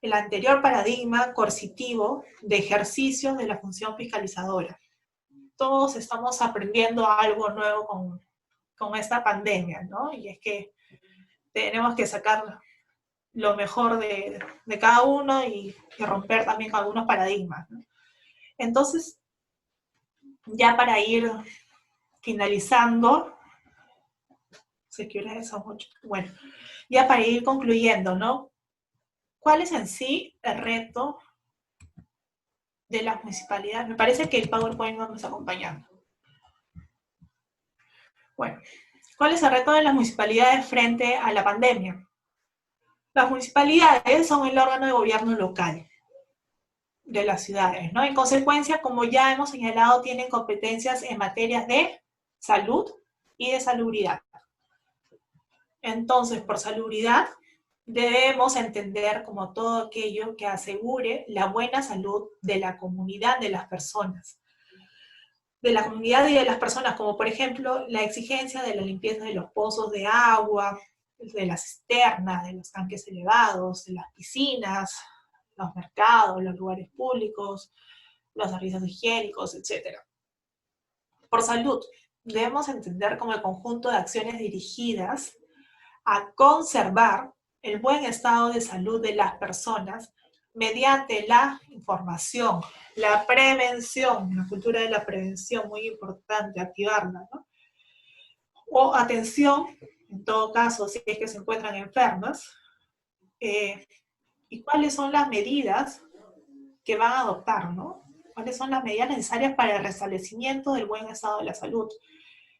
el anterior paradigma coercitivo de ejercicio de la función fiscalizadora. Todos estamos aprendiendo algo nuevo con esta pandemia, ¿no? Y es que tenemos que sacar lo mejor de cada uno y romper también con algunos paradigmas, ¿no? Entonces, ya para ir finalizando, sé que horas son 8, bueno, ya para ir concluyendo, ¿no? ¿Cuál es en sí el reto de las municipalidades? Me parece que el PowerPoint no nos está acompañando. Bueno, ¿cuál es el reto de las municipalidades frente a la pandemia? Las municipalidades son el órgano de gobierno local de las ciudades, ¿no? En consecuencia, como ya hemos señalado, tienen competencias en materias de salud y de salubridad. Entonces, por salubridad, debemos entender como todo aquello que asegure la buena salud de la comunidad de las personas. De la comunidad y de las personas, como por ejemplo la exigencia de la limpieza de los pozos de agua, de las cisternas, de los tanques elevados, de las piscinas, los mercados, los lugares públicos, los servicios higiénicos, etc. Por salud, debemos entender como el conjunto de acciones dirigidas a conservar el buen estado de salud de las personas mediante la información, la prevención, la cultura de la prevención, muy importante activarla, ¿no? O atención, en todo caso, si es que se encuentran enfermas, y cuáles son las medidas que van a adoptar, ¿no? ¿Cuáles son las medidas necesarias para el restablecimiento del buen estado de la salud?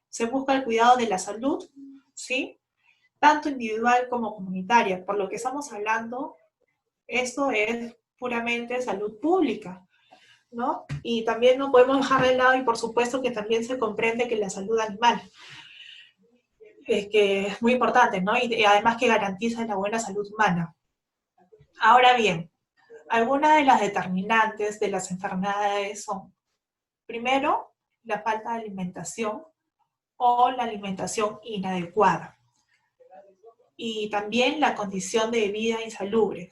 Se busca el cuidado de la salud, ¿sí? Tanto individual como comunitaria. Por lo que estamos hablando, esto es puramente salud pública, ¿no? Y también no podemos dejar de lado, y por supuesto que también se comprende que la salud animal, que es muy importante, ¿no? Y además que garantiza la buena salud humana. Ahora bien, algunas de las determinantes de las enfermedades son, primero, la falta de alimentación o la alimentación inadecuada. Y también la condición de vida insalubre,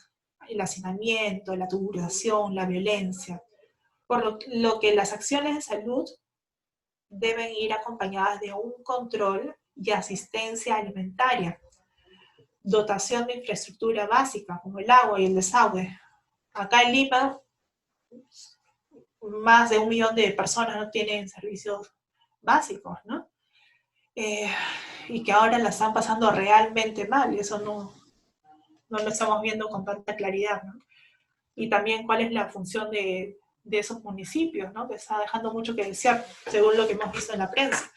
el hacinamiento, la tubulación, la violencia. Por lo que las acciones de salud deben ir acompañadas de un control y asistencia alimentaria, dotación de infraestructura básica como el agua y el desagüe. Acá en Lima, más de 1 millón de personas no tienen servicios básicos, ¿no? y que ahora la están pasando realmente mal, y eso no lo estamos viendo con tanta claridad, ¿no? Y también cuál es la función de esos municipios, ¿no? Que está dejando mucho que desear, según lo que hemos visto en la prensa.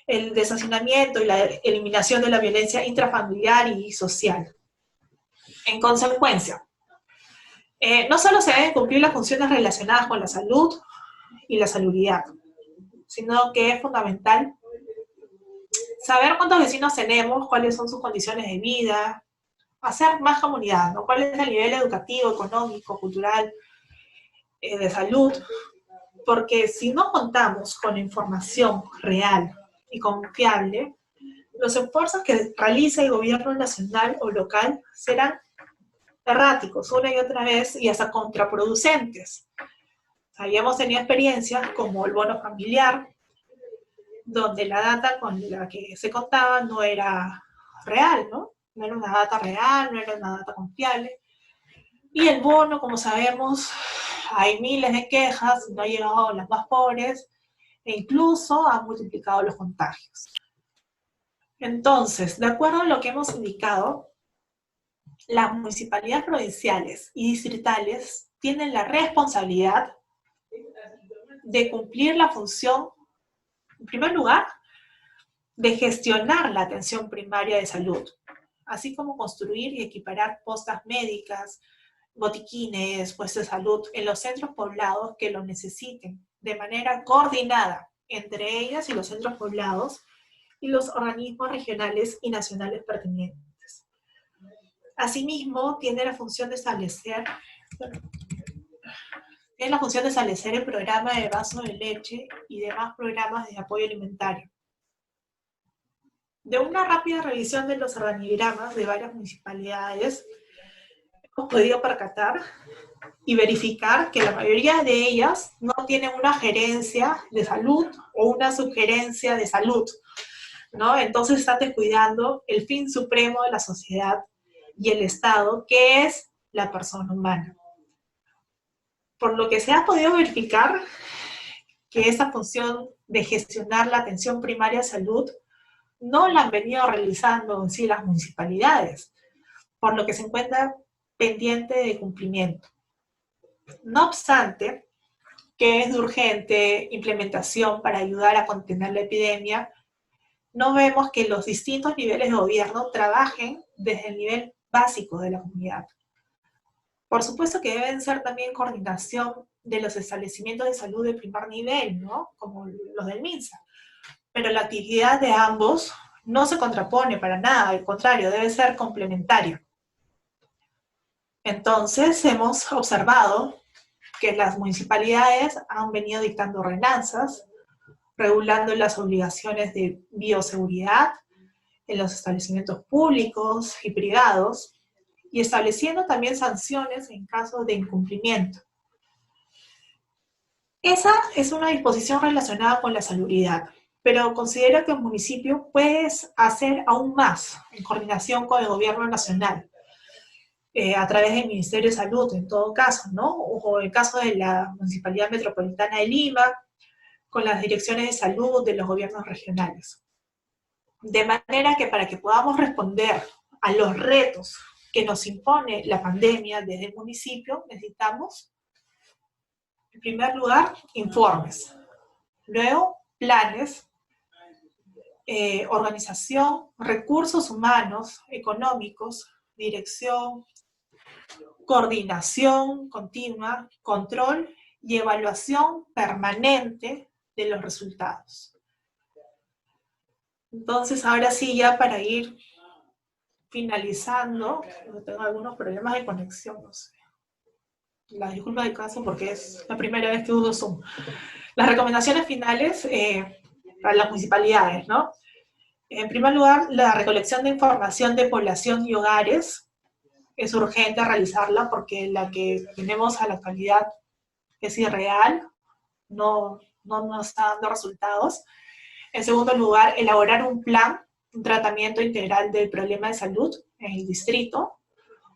El deshacinamiento y la eliminación de la violencia intrafamiliar y social. En consecuencia, no solo se deben cumplir las funciones relacionadas con la salud y la salubridad, sino que es fundamental saber cuántos vecinos tenemos, cuáles son sus condiciones de vida, hacer más comunidad, ¿no? Cuál es el nivel educativo, económico, cultural, de salud, porque si no contamos con información real y confiable, los esfuerzos que realice el gobierno nacional o local serán erráticos una y otra vez y hasta contraproducentes. Habíamos tenido experiencias como el bono familiar, donde la data con la que se contaba no era real, ¿no? No era una data real, no era una data confiable. Y el bono, como sabemos, hay miles de quejas, no ha llegado a las más pobres, e incluso ha multiplicado los contagios. Entonces, de acuerdo a lo que hemos indicado, las municipalidades provinciales y distritales tienen la responsabilidad de cumplir la función, en primer lugar, de gestionar la atención primaria de salud, así como construir y equiparar postas médicas, botiquines, puestos de salud en los centros poblados que lo necesiten, de manera coordinada entre ellas y los centros poblados y los organismos regionales y nacionales pertinentes. Asimismo, tiene la función de establecer el programa de vaso de leche y demás programas de apoyo alimentario. De una rápida revisión de los organigramas de varias municipalidades, hemos podido percatar y verificar que la mayoría de ellas no tienen una gerencia de salud o una subgerencia de salud, ¿no? Entonces están descuidando el fin supremo de la sociedad y el Estado, que es la persona humana. Por lo que se ha podido verificar que esa función de gestionar la atención primaria de salud no la han venido realizando en sí las municipalidades, por lo que se encuentra pendiente de cumplimiento. No obstante, que es de urgente implementación para ayudar a contener la epidemia, no vemos que los distintos niveles de gobierno trabajen desde el nivel básico de la comunidad. Por supuesto que deben ser también coordinación de los establecimientos de salud de primer nivel, ¿no? Como los del MINSA. Pero la actividad de ambos no se contrapone para nada, al contrario, debe ser complementaria. Entonces, hemos observado que las municipalidades han venido dictando ordenanzas, regulando las obligaciones de bioseguridad en los establecimientos públicos y privados, y estableciendo también sanciones en caso de incumplimiento. Esa es una disposición relacionada con la salubridad, pero considero que el municipio puede hacer aún más en coordinación con el gobierno nacional, a través del Ministerio de Salud en todo caso, ¿no? O en el caso de la Municipalidad Metropolitana de Lima, con las direcciones de salud de los gobiernos regionales. De manera que para que podamos responder a los retos que nos impone la pandemia desde el municipio, necesitamos, en primer lugar, informes, luego planes, organización, recursos humanos, económicos, dirección, coordinación continua, control y evaluación permanente de los resultados. Entonces, ahora sí, ya para ir finalizando, tengo algunos problemas de conexión, no sé. La disculpa del caso porque es la primera vez que uso Zoom. Las recomendaciones finales para las municipalidades, ¿no? En primer lugar, la recolección de información de población y hogares es urgente realizarla porque la que tenemos a la actualidad es irreal, no nos está dando resultados. En segundo lugar, elaborar un plan, un tratamiento integral del problema de salud en el distrito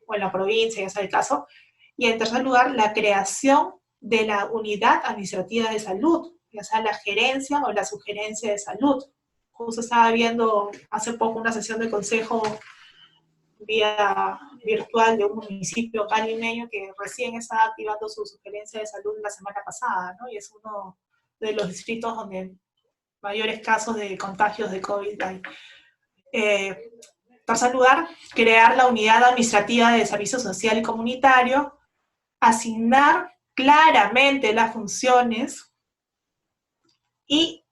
o en la provincia, ya sea el caso. Y en tercer lugar, la creación de la unidad administrativa de salud, ya sea la gerencia o la subgerencia de salud, justo estaba viendo hace poco una sesión de consejo vía virtual de un municipio caribeño que recién está activando su sugerencia de salud la semana pasada, ¿no? Y es uno de los distritos donde mayores casos de contagios de COVID hay. En tercer lugar, crear la unidad administrativa de servicio social y comunitario, asignar claramente las funciones y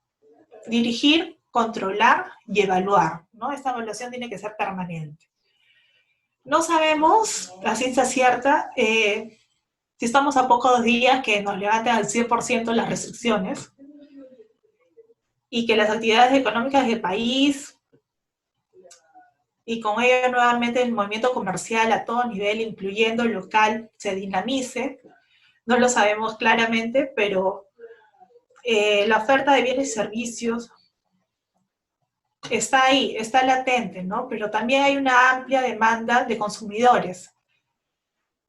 dirigir, controlar y evaluar, ¿no? Esta evaluación tiene que ser permanente. No sabemos, la ciencia cierta, si estamos a pocos días que nos levanten al 100% las restricciones y que las actividades económicas del país y con ello nuevamente el movimiento comercial a todo nivel, incluyendo el local, se dinamice. No lo sabemos claramente, pero la oferta de bienes y servicios está ahí, está latente, ¿no? Pero también hay una amplia demanda de consumidores.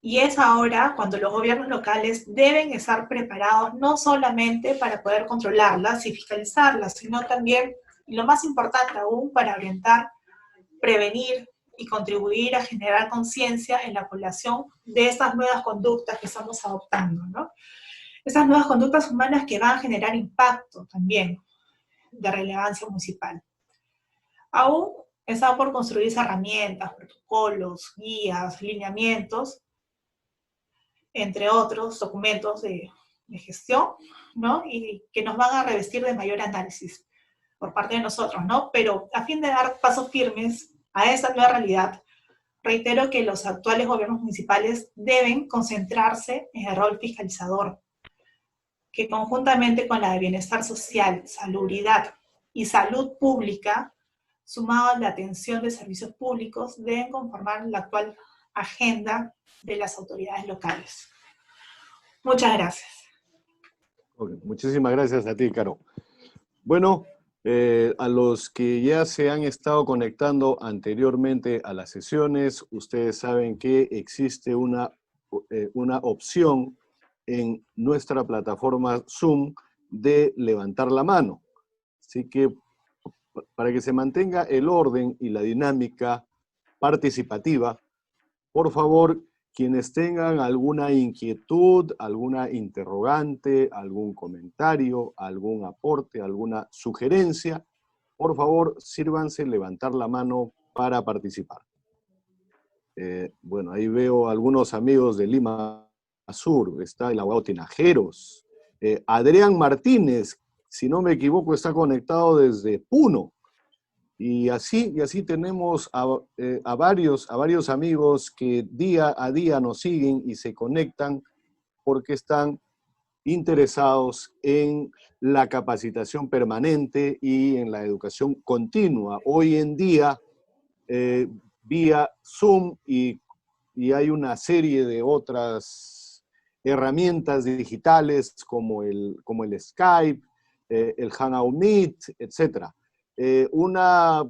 Y es ahora cuando los gobiernos locales deben estar preparados no solamente para poder controlarlas y fiscalizarlas, sino también, y lo más importante aún, para orientar, prevenir y contribuir a generar conciencia en la población de estas nuevas conductas que estamos adoptando, ¿no? Esas nuevas conductas humanas que van a generar impacto también de relevancia municipal. Aún está por construirse herramientas, protocolos, guías, lineamientos, entre otros documentos de gestión, ¿no? Y que nos van a revestir de mayor análisis por parte de nosotros, ¿no? Pero a fin de dar pasos firmes a esta nueva realidad, reitero que los actuales gobiernos municipales deben concentrarse en el rol fiscalizador, que conjuntamente con la de bienestar social, salubridad y salud pública, sumado a la atención de servicios públicos, deben conformar la actual agenda de las autoridades locales. Muchas gracias. Okay, muchísimas gracias a ti, Caro. Bueno, a los que ya se han estado conectando anteriormente a las sesiones, ustedes saben que existe una opción en nuestra plataforma Zoom de levantar la mano. Así que para que se mantenga el orden y la dinámica participativa, por favor, quienes tengan alguna inquietud, alguna interrogante, algún comentario, algún aporte, alguna sugerencia, por favor, sírvanse levantar la mano para participar. Bueno, ahí veo algunos amigos de Lima Sur, está el abogado Tinajeros. Adrián Martínez, si no me equivoco, está conectado desde Puno. Y así tenemos a varios amigos que día a día nos siguen y se conectan porque están interesados en la capacitación permanente y en la educación continua. Hoy en día, vía Zoom y hay una serie de otras herramientas digitales como el Skype, el Hangout Meet, etc. Una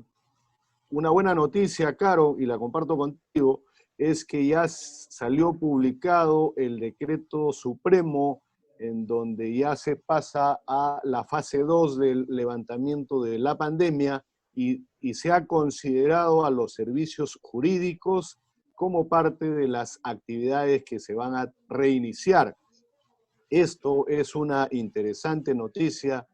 buena noticia, Caro, y la comparto contigo, es que ya salió publicado el decreto supremo en donde ya se pasa a la fase 2 del levantamiento de la pandemia y se ha considerado a los servicios jurídicos como parte de las actividades que se van a reiniciar. Esto es una interesante noticia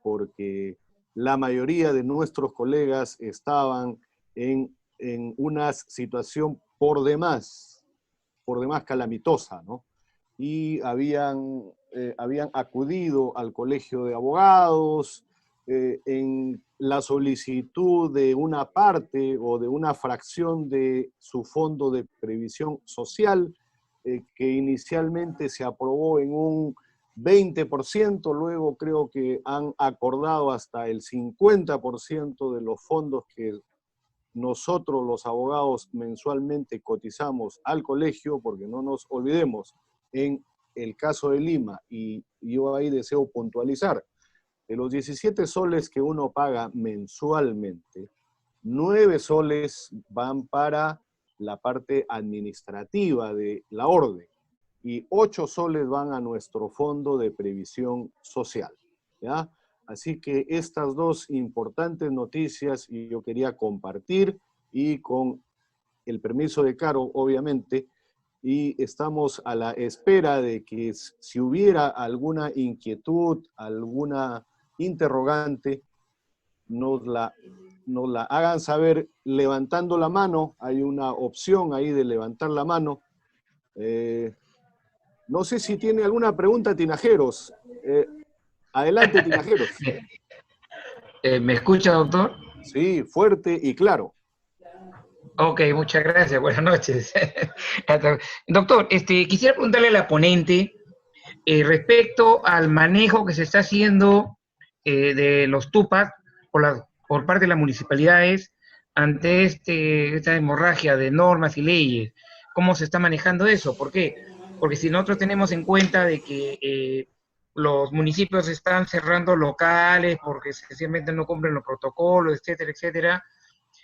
porque la mayoría de nuestros colegas estaban en una situación por demás calamitosa, ¿no? Y habían acudido al colegio de abogados en la solicitud de una parte o de una fracción de su fondo de previsión social, que inicialmente se aprobó en un 20%, luego creo que han acordado hasta el 50% de los fondos que nosotros los abogados mensualmente cotizamos al colegio, porque no nos olvidemos, en el caso de Lima, y yo ahí deseo puntualizar, de los 17 soles que uno paga mensualmente, 9 soles van para la parte administrativa de la orden y 8 soles van a nuestro fondo de previsión social, ¿ya? Así que estas dos importantes noticias y yo quería compartir y con el permiso de Caro, obviamente, y estamos a la espera de que si hubiera alguna inquietud, alguna interrogante, nos la hagan saber levantando la mano. Hay una opción ahí de levantar la mano. No sé si tiene alguna pregunta, Tinajeros. Adelante, Tinajeros. ¿Me escucha, doctor? Sí, fuerte y claro. Ok, muchas gracias. Buenas noches. Doctor, quisiera preguntarle a la ponente respecto al manejo que se está haciendo de los TUPAC por parte de las municipalidades ante esta hemorragia de normas y leyes. ¿Cómo se está manejando eso? ¿Por qué? Porque si nosotros tenemos en cuenta de que los municipios están cerrando locales porque sencillamente no cumplen los protocolos, etcétera, etcétera,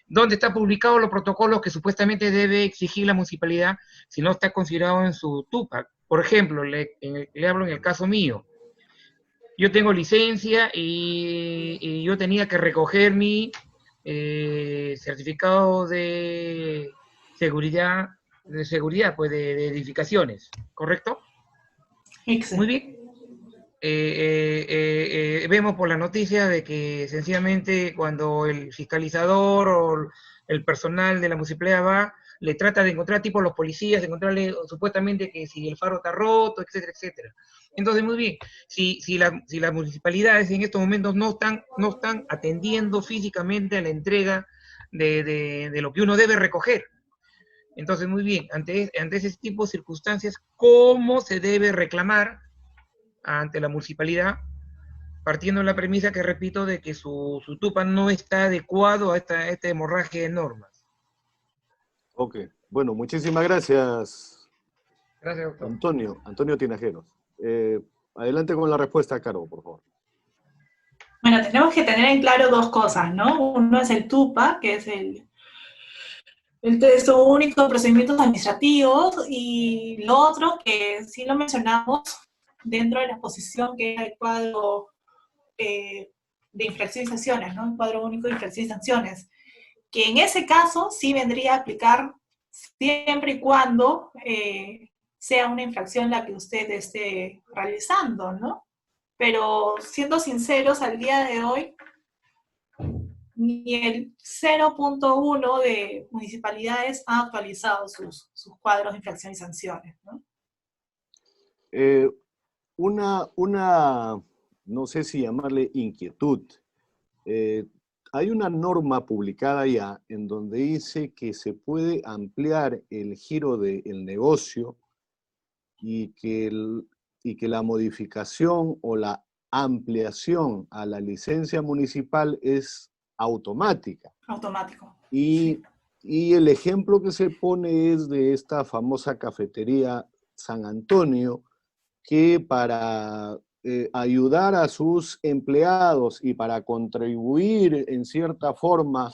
¿dónde están publicados los protocolos que supuestamente debe exigir la municipalidad si no está considerado en su TUPAC? Por ejemplo, le hablo en el caso mío. Yo tengo licencia y yo tenía que recoger mi certificado de seguridad, pues de edificaciones, ¿correcto? Exacto. Muy bien. Vemos por la noticia de que sencillamente cuando el fiscalizador o el personal de la municipalidad va, le trata de encontrar tipo los policías, de encontrarle supuestamente que si el faro está roto, etcétera, etcétera. Entonces, muy bien, si las municipalidades en estos momentos no están atendiendo físicamente a la entrega de lo que uno debe recoger. Entonces, muy bien, ante ese tipo de circunstancias, ¿cómo se debe reclamar ante la municipalidad, partiendo de la premisa que repito de que su TUPA no está adecuado a esta hemorragia de normas? Ok, bueno, muchísimas gracias, Gracias, doctor. Antonio Tinajeros. Adelante con la respuesta, Caro, por favor. Bueno, tenemos que tener en claro dos cosas, ¿no? Uno es el TUPA, que es el texto único de procedimientos administrativos, y lo otro, que sí lo mencionamos dentro de la exposición, que es el cuadro de infracción y sanciones, ¿no? El cuadro único de infracción y sanciones, que en ese caso sí vendría a aplicar siempre y cuando sea una infracción la que usted esté realizando, ¿no? Pero siendo sinceros, al día de hoy, ni el 0.1 de municipalidades ha actualizado sus cuadros de infracción y sanciones, ¿no? No sé si llamarle inquietud. Hay una norma publicada ya en donde dice que se puede ampliar el giro del negocio y que la modificación o la ampliación a la licencia municipal es automática. Automático. Y el ejemplo que se pone es de esta famosa cafetería San Antonio, que para ayudar a sus empleados y para contribuir en cierta forma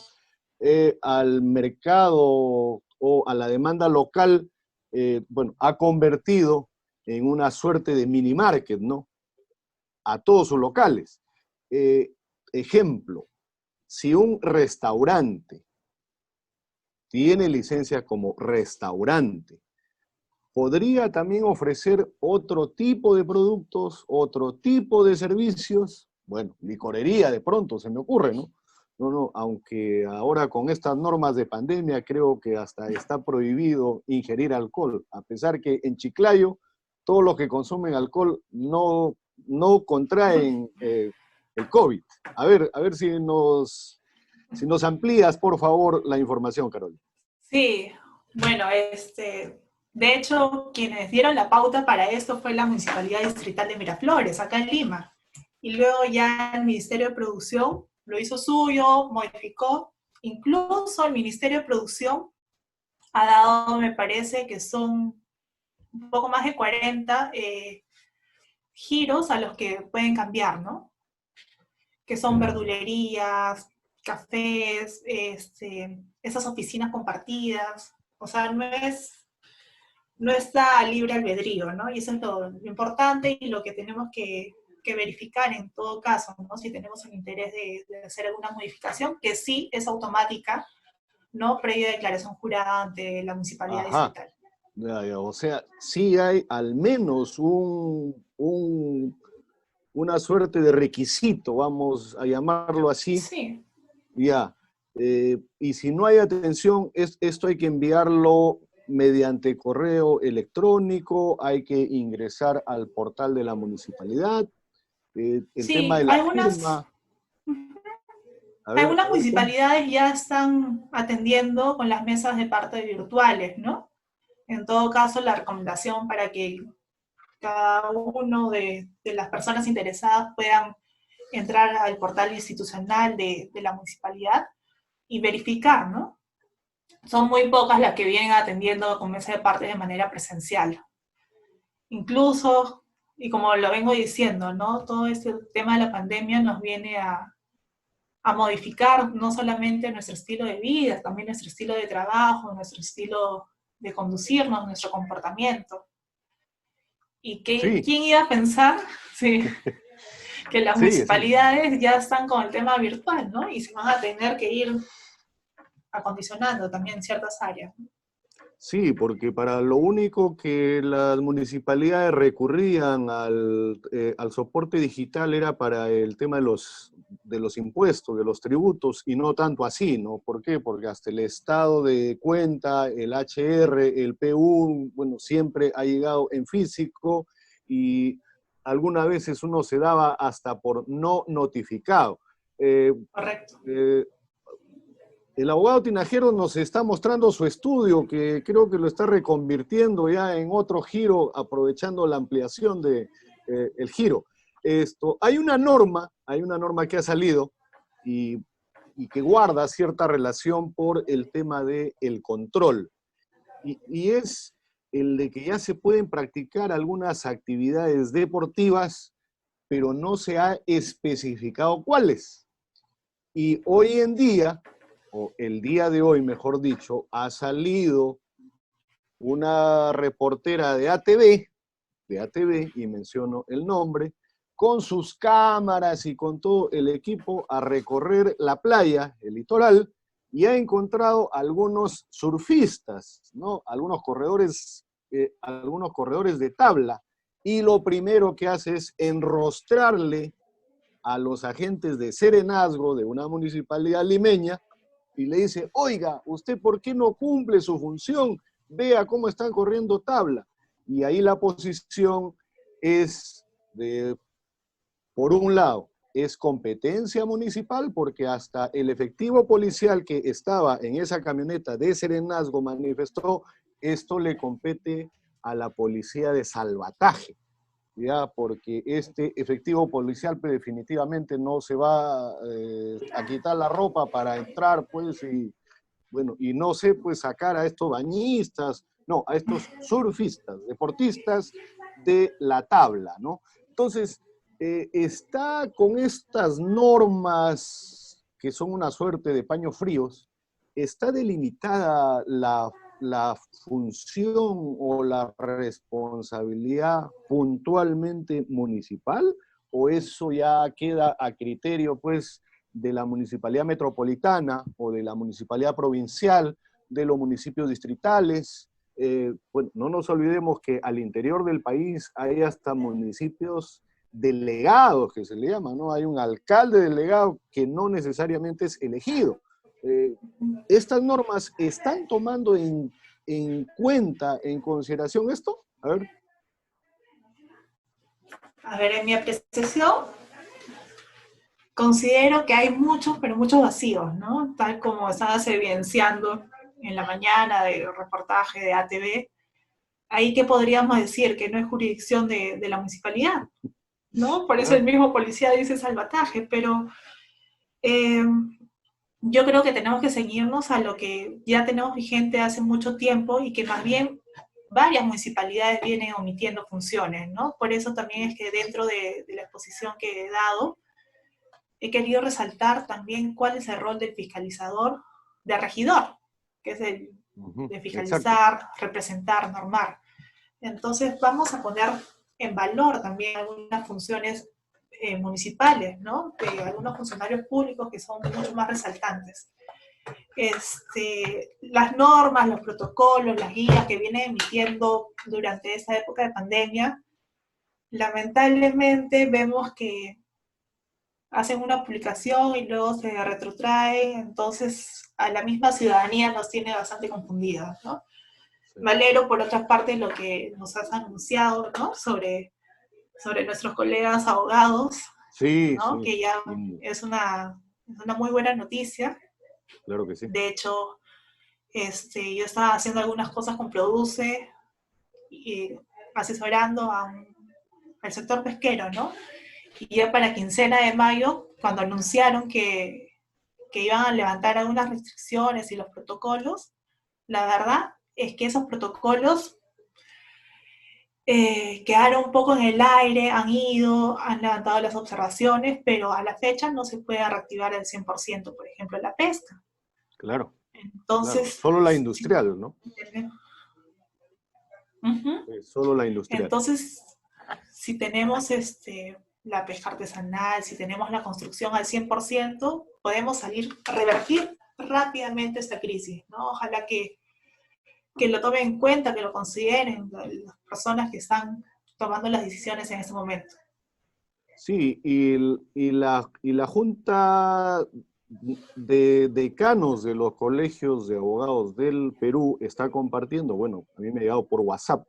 al mercado o a la demanda local, bueno, ha convertido en una suerte de mini market, ¿no? A todos sus locales. Ejemplo, si un restaurante tiene licencia como restaurante, podría también ofrecer otro tipo de productos, otro tipo de servicios. Bueno, licorería de pronto se me ocurre, ¿no? No, aunque ahora con estas normas de pandemia creo que hasta está prohibido ingerir alcohol, a pesar que en Chiclayo todos los que consumen alcohol no contraen el COVID. A ver si nos amplías, por favor, la información, Carol. Sí, bueno, de hecho, quienes dieron la pauta para esto fue la Municipalidad Distrital de Miraflores, acá en Lima. Y luego ya el Ministerio de Producción lo hizo suyo, modificó. Incluso el Ministerio de Producción ha dado, me parece que son un poco más de 40 giros a los que pueden cambiar, ¿no? Que son verdulerías, cafés, esas oficinas compartidas. O sea, no está libre albedrío, ¿no? Y eso es lo importante y lo que tenemos que que verificar en todo caso, ¿no? Si tenemos el interés de hacer alguna modificación, que sí es automática, ¿no? Previa declaración jurada ante la municipalidad Ajá. distrital. Ya, o sea, sí hay al menos una suerte de requisito, vamos a llamarlo así, Sí, ya. Y si no hay atención, esto hay que enviarlo mediante correo electrónico, hay que ingresar al portal de la municipalidad. El tema sí, de la firma, a algunas ver cómo. municipalidades ya están atendiendo con las mesas de parte virtuales, ¿no? En todo caso, la recomendación para que cada uno de las personas interesadas puedan entrar al portal institucional de la municipalidad y verificar, ¿no? Son muy pocas las que vienen atendiendo con mesa de parte de manera presencial. Incluso, y como lo vengo diciendo, ¿no? Todo este tema de la pandemia nos viene a modificar no solamente nuestro estilo de vida, también nuestro estilo de trabajo, nuestro estilo de conducirnos, nuestro comportamiento. ¿Y Sí, quién iba a pensar sí, que las sí, sí. municipalidades ya están con el tema virtual, ¿no? Y se van a tener que ir acondicionando también ciertas áreas. Sí, porque para lo único que las municipalidades recurrían al soporte digital era para el tema de los impuestos, de los tributos, y no tanto así, ¿no? ¿Por qué? Porque hasta el estado de cuenta, el HR, el PU, bueno, siempre ha llegado en físico y algunas veces uno se daba hasta por no notificado. Eh, Correcto. eh, el abogado Tinajero nos está mostrando su estudio, que creo que lo está reconvirtiendo ya en otro giro, aprovechando la ampliación de el giro. Hay una norma que ha salido y que guarda cierta relación por el tema del control. Y es el de que ya se pueden practicar algunas actividades deportivas, pero no se ha especificado cuáles. Y hoy en día, o el día de hoy, mejor dicho, ha salido una reportera de ATV, y menciono el nombre, con sus cámaras y con todo el equipo a recorrer la playa, el litoral, y ha encontrado algunos surfistas, ¿no? Algunos corredores de tabla, y lo primero que hace es enrostrarle a los agentes de serenazgo de una municipalidad limeña y le dice, oiga, ¿usted por qué no cumple su función? Vea cómo están corriendo tabla. Y ahí la posición es de, por un lado, es competencia municipal porque hasta el efectivo policial que estaba en esa camioneta de serenazgo manifestó, esto le compete a la policía de salvataje, ya, porque este efectivo policial pues, definitivamente no se va a quitar la ropa para entrar, pues, y bueno, y no sé, pues, sacar a estos bañistas, no, a estos surfistas, deportistas de la tabla, ¿no? Entonces, está con estas normas que son una suerte de paños fríos, está delimitada la función o la responsabilidad puntualmente municipal, o eso ya queda a criterio, pues, de la municipalidad metropolitana o de la municipalidad provincial, de los municipios distritales. Bueno, no nos olvidemos que al interior del país hay hasta municipios delegados, que se le llama, ¿no? Hay un alcalde delegado que no necesariamente es elegido. ¿Estas normas están tomando en cuenta, en consideración esto? A ver. A ver, en mi apreciación, considero que hay muchos, pero muchos vacíos, ¿no? Tal como estabas evidenciando en la mañana del reportaje de ATV, ahí que podríamos decir que no es jurisdicción de la municipalidad, ¿no? Por eso ¿Ya? el mismo policía dice salvataje, pero eh, yo creo que tenemos que seguirnos a lo que ya tenemos vigente hace mucho tiempo y que más bien varias municipalidades vienen omitiendo funciones, ¿no? Por eso también es que dentro de la exposición que he dado, he querido resaltar también cuál es el rol del fiscalizador, del regidor, que es el de Exacto. fiscalizar, representar, normar. Entonces vamos a poner en valor también algunas funciones municipales, ¿no? De algunos funcionarios públicos que son mucho más resaltantes. Las normas, los protocolos, las guías que vienen emitiendo durante esta época de pandemia, lamentablemente vemos que hacen una publicación y luego se retrotraen, entonces a la misma ciudadanía nos tiene bastante confundida, ¿no? Sí. Me alegro por otra parte lo que nos has anunciado, ¿no? Sobre nuestros colegas abogados, sí, ¿no? Sí. Que ya es una muy buena noticia. Claro que sí. De hecho, yo estaba haciendo algunas cosas con Produce, y asesorando al sector pesquero, ¿no? Y ya para quincena de mayo, cuando anunciaron que iban a levantar algunas restricciones y los protocolos, la verdad es que esos protocolos quedaron un poco en el aire, han levantado las observaciones, pero a la fecha no se puede reactivar al 100%, por ejemplo, la pesca. Claro. Entonces, claro. Solo la industrial, ¿no? Solo la industrial. Entonces, si tenemos la pesca artesanal, si tenemos la construcción al 100%, podemos revertir rápidamente esta crisis, ¿no? Ojalá que lo tomen en cuenta, que lo consideren las personas que están tomando las decisiones en este momento. Sí, y la Junta de Decanos de los Colegios de Abogados del Perú está compartiendo, bueno, a mí me ha llegado por WhatsApp,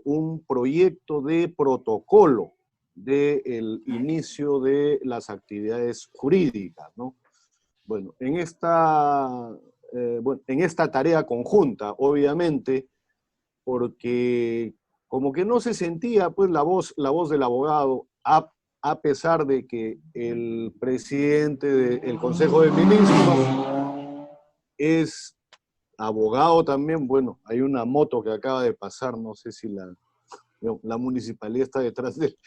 un proyecto de protocolo del inicio de las actividades jurídicas, ¿no? Bueno, en esta tarea conjunta, obviamente, porque como que no se sentía pues la voz del abogado, a pesar de que el presidente del Consejo de Ministros es abogado también. Bueno, hay una moto que acaba de pasar, no sé si la municipalidad está detrás de él,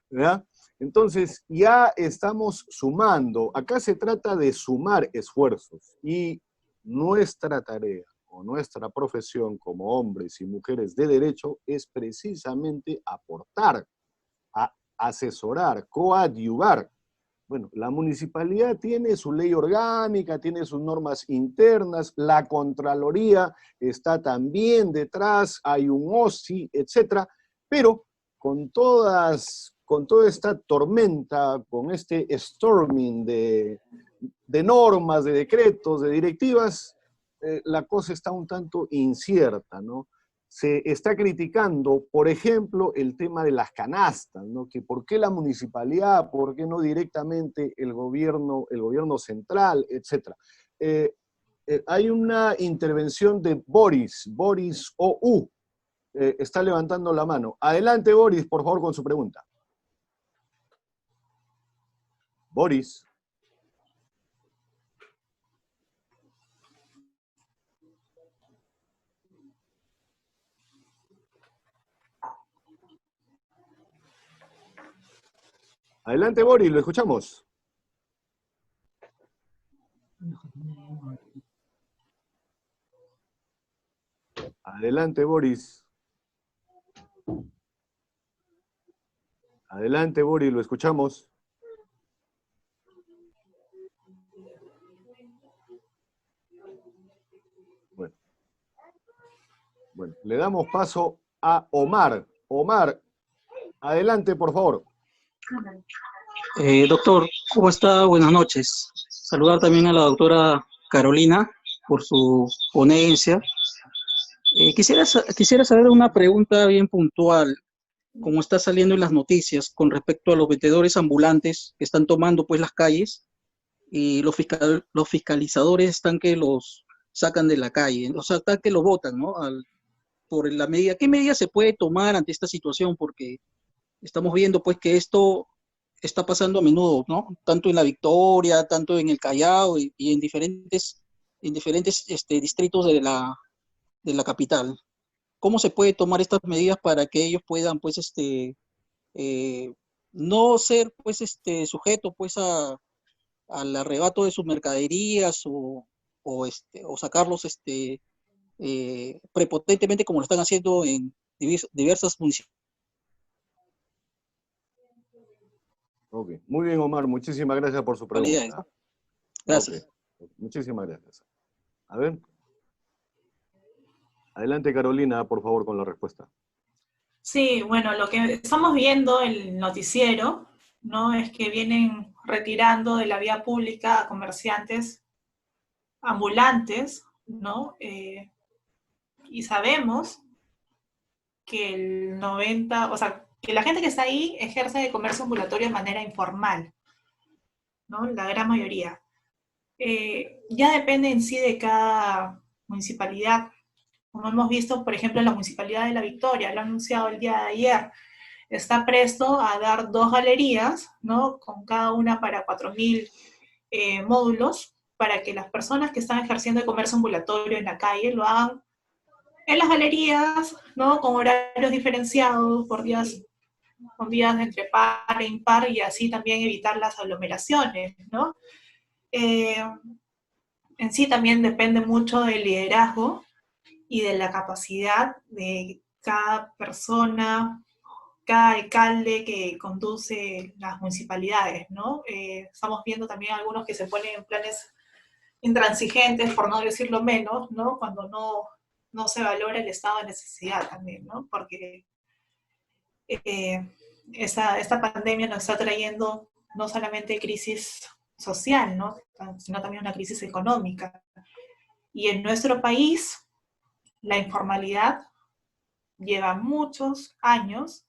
¿verdad? Entonces, ya estamos sumando. Acá se trata de sumar esfuerzos y nuestra tarea o nuestra profesión como hombres y mujeres de derecho es precisamente aportar, asesorar, coadyuvar. Bueno, la municipalidad tiene su ley orgánica, tiene sus normas internas, la Contraloría está también detrás, hay un OSI, etcétera, pero con toda esta tormenta, con este storming de normas, de decretos, de directivas, la cosa está un tanto incierta, ¿no? Se está criticando, por ejemplo, el tema de las canastas, ¿no? Que por qué la municipalidad, por qué no directamente el gobierno central, etcétera. Hay una intervención de Boris OU, está levantando la mano. Adelante, Boris, por favor, con su pregunta. Boris. Adelante, Boris, lo escuchamos. Adelante, Boris. Adelante, Boris, lo escuchamos. Bueno, le damos paso a Omar. Omar, adelante, por favor. Doctor, ¿cómo está? Buenas noches. Saludar también a la doctora Carolina por su ponencia. Quisiera saber una pregunta bien puntual, como está saliendo en las noticias, con respecto a los vendedores ambulantes que están tomando pues las calles y los fiscalizadores están que los sacan de la calle, o sea, están que lo botan, ¿no? Por la medida. ¿Qué medida se puede tomar ante esta situación? Porque estamos viendo pues que esto está pasando a menudo, ¿no? Tanto en La Victoria, tanto en el Callao y en diferentes distritos de la capital. ¿Cómo se puede tomar estas medidas para que ellos puedan pues no ser pues sujetos pues al arrebato de sus mercaderías o sacarlos prepotentemente como lo están haciendo en diversas municipalidades? Ok. Muy bien, Omar, muchísimas gracias por su Validades, pregunta. ¿no? Gracias. Ok. Muchísimas gracias. A ver. Adelante, Carolina, por favor, con la respuesta. Sí, bueno, lo que estamos viendo en el noticiero, ¿no? Es que vienen retirando de la vía pública a comerciantes ambulantes, ¿no? Y sabemos que el 90, o sea, que la gente que está ahí ejerce el comercio ambulatorio de manera informal, ¿no? La gran mayoría. Ya depende en sí de cada municipalidad. Como hemos visto, por ejemplo, en la Municipalidad de La Victoria, lo ha anunciado el día de ayer, está presto a dar 2 galerías, ¿no? Con cada una para 4.000 módulos, para que las personas que están ejerciendo el comercio ambulatorio en la calle lo hagan en las galerías, ¿no? Con horarios diferenciados, por días, con días entre par e impar, y así también evitar las aglomeraciones, ¿no? Eh, en sí también depende mucho del liderazgo y de la capacidad de cada persona, cada alcalde que conduce las municipalidades, ¿no? Estamos viendo también algunos que se ponen en planes intransigentes, por no decirlo menos, ¿no? Cuando no se valora el estado de necesidad también, ¿no? Porque esta pandemia nos está trayendo no solamente crisis social, ¿no? Sino también una crisis económica. Y en nuestro país, la informalidad lleva muchos años,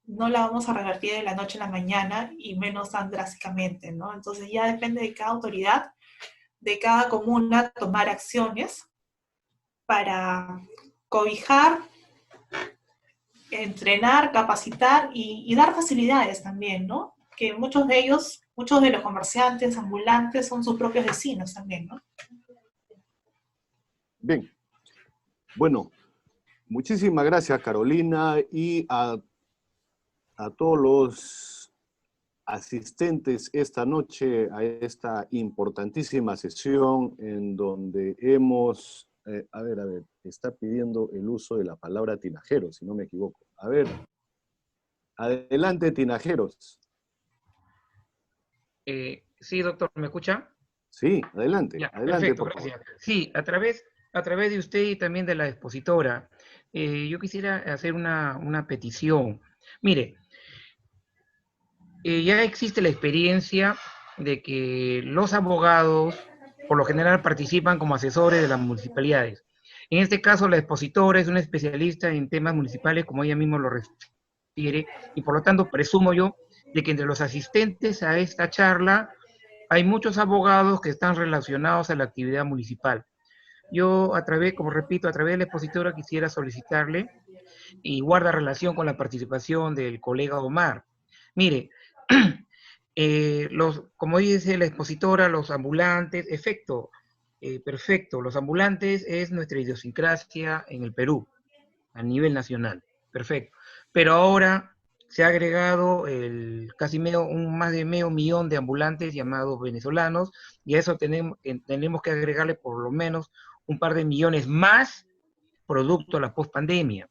no la vamos a revertir de la noche a la mañana y menos tan drásticamente, ¿no? Entonces ya depende de cada autoridad, de cada comuna tomar acciones para cobijar, entrenar, capacitar y dar facilidades también, ¿no? Que muchos de ellos, muchos de los comerciantes ambulantes son sus propios vecinos también, ¿no? Bien. Bueno, muchísimas gracias, Carolina, y a todos los asistentes esta noche a esta importantísima sesión en donde hemos, a ver, está pidiendo el uso de la palabra tinajero, si no me equivoco. A ver, adelante, tinajeros. Sí, doctor, ¿me escucha? Sí, adelante, Ya, adelante, perfecto, por favor. gracias. Sí, a través de usted y también de la expositora, yo quisiera hacer una petición. Mire, ya existe la experiencia de que los abogados, por lo general, participan como asesores de las municipalidades. En este caso, la expositora es una especialista en temas municipales, como ella misma lo refiere, y por lo tanto, presumo yo de que entre los asistentes a esta charla hay muchos abogados que están relacionados a la actividad municipal. Yo, a través, como repito, a través de la expositora quisiera solicitarle y guarda relación con la participación del colega Omar. Mire, como dice la expositora, los ambulantes, perfecto, los ambulantes es nuestra idiosincrasia en el Perú, a nivel nacional, perfecto. Pero ahora se ha agregado más de medio millón de ambulantes llamados venezolanos, y a eso tenemos que agregarle por lo menos un par de millones más producto de la pospandemia.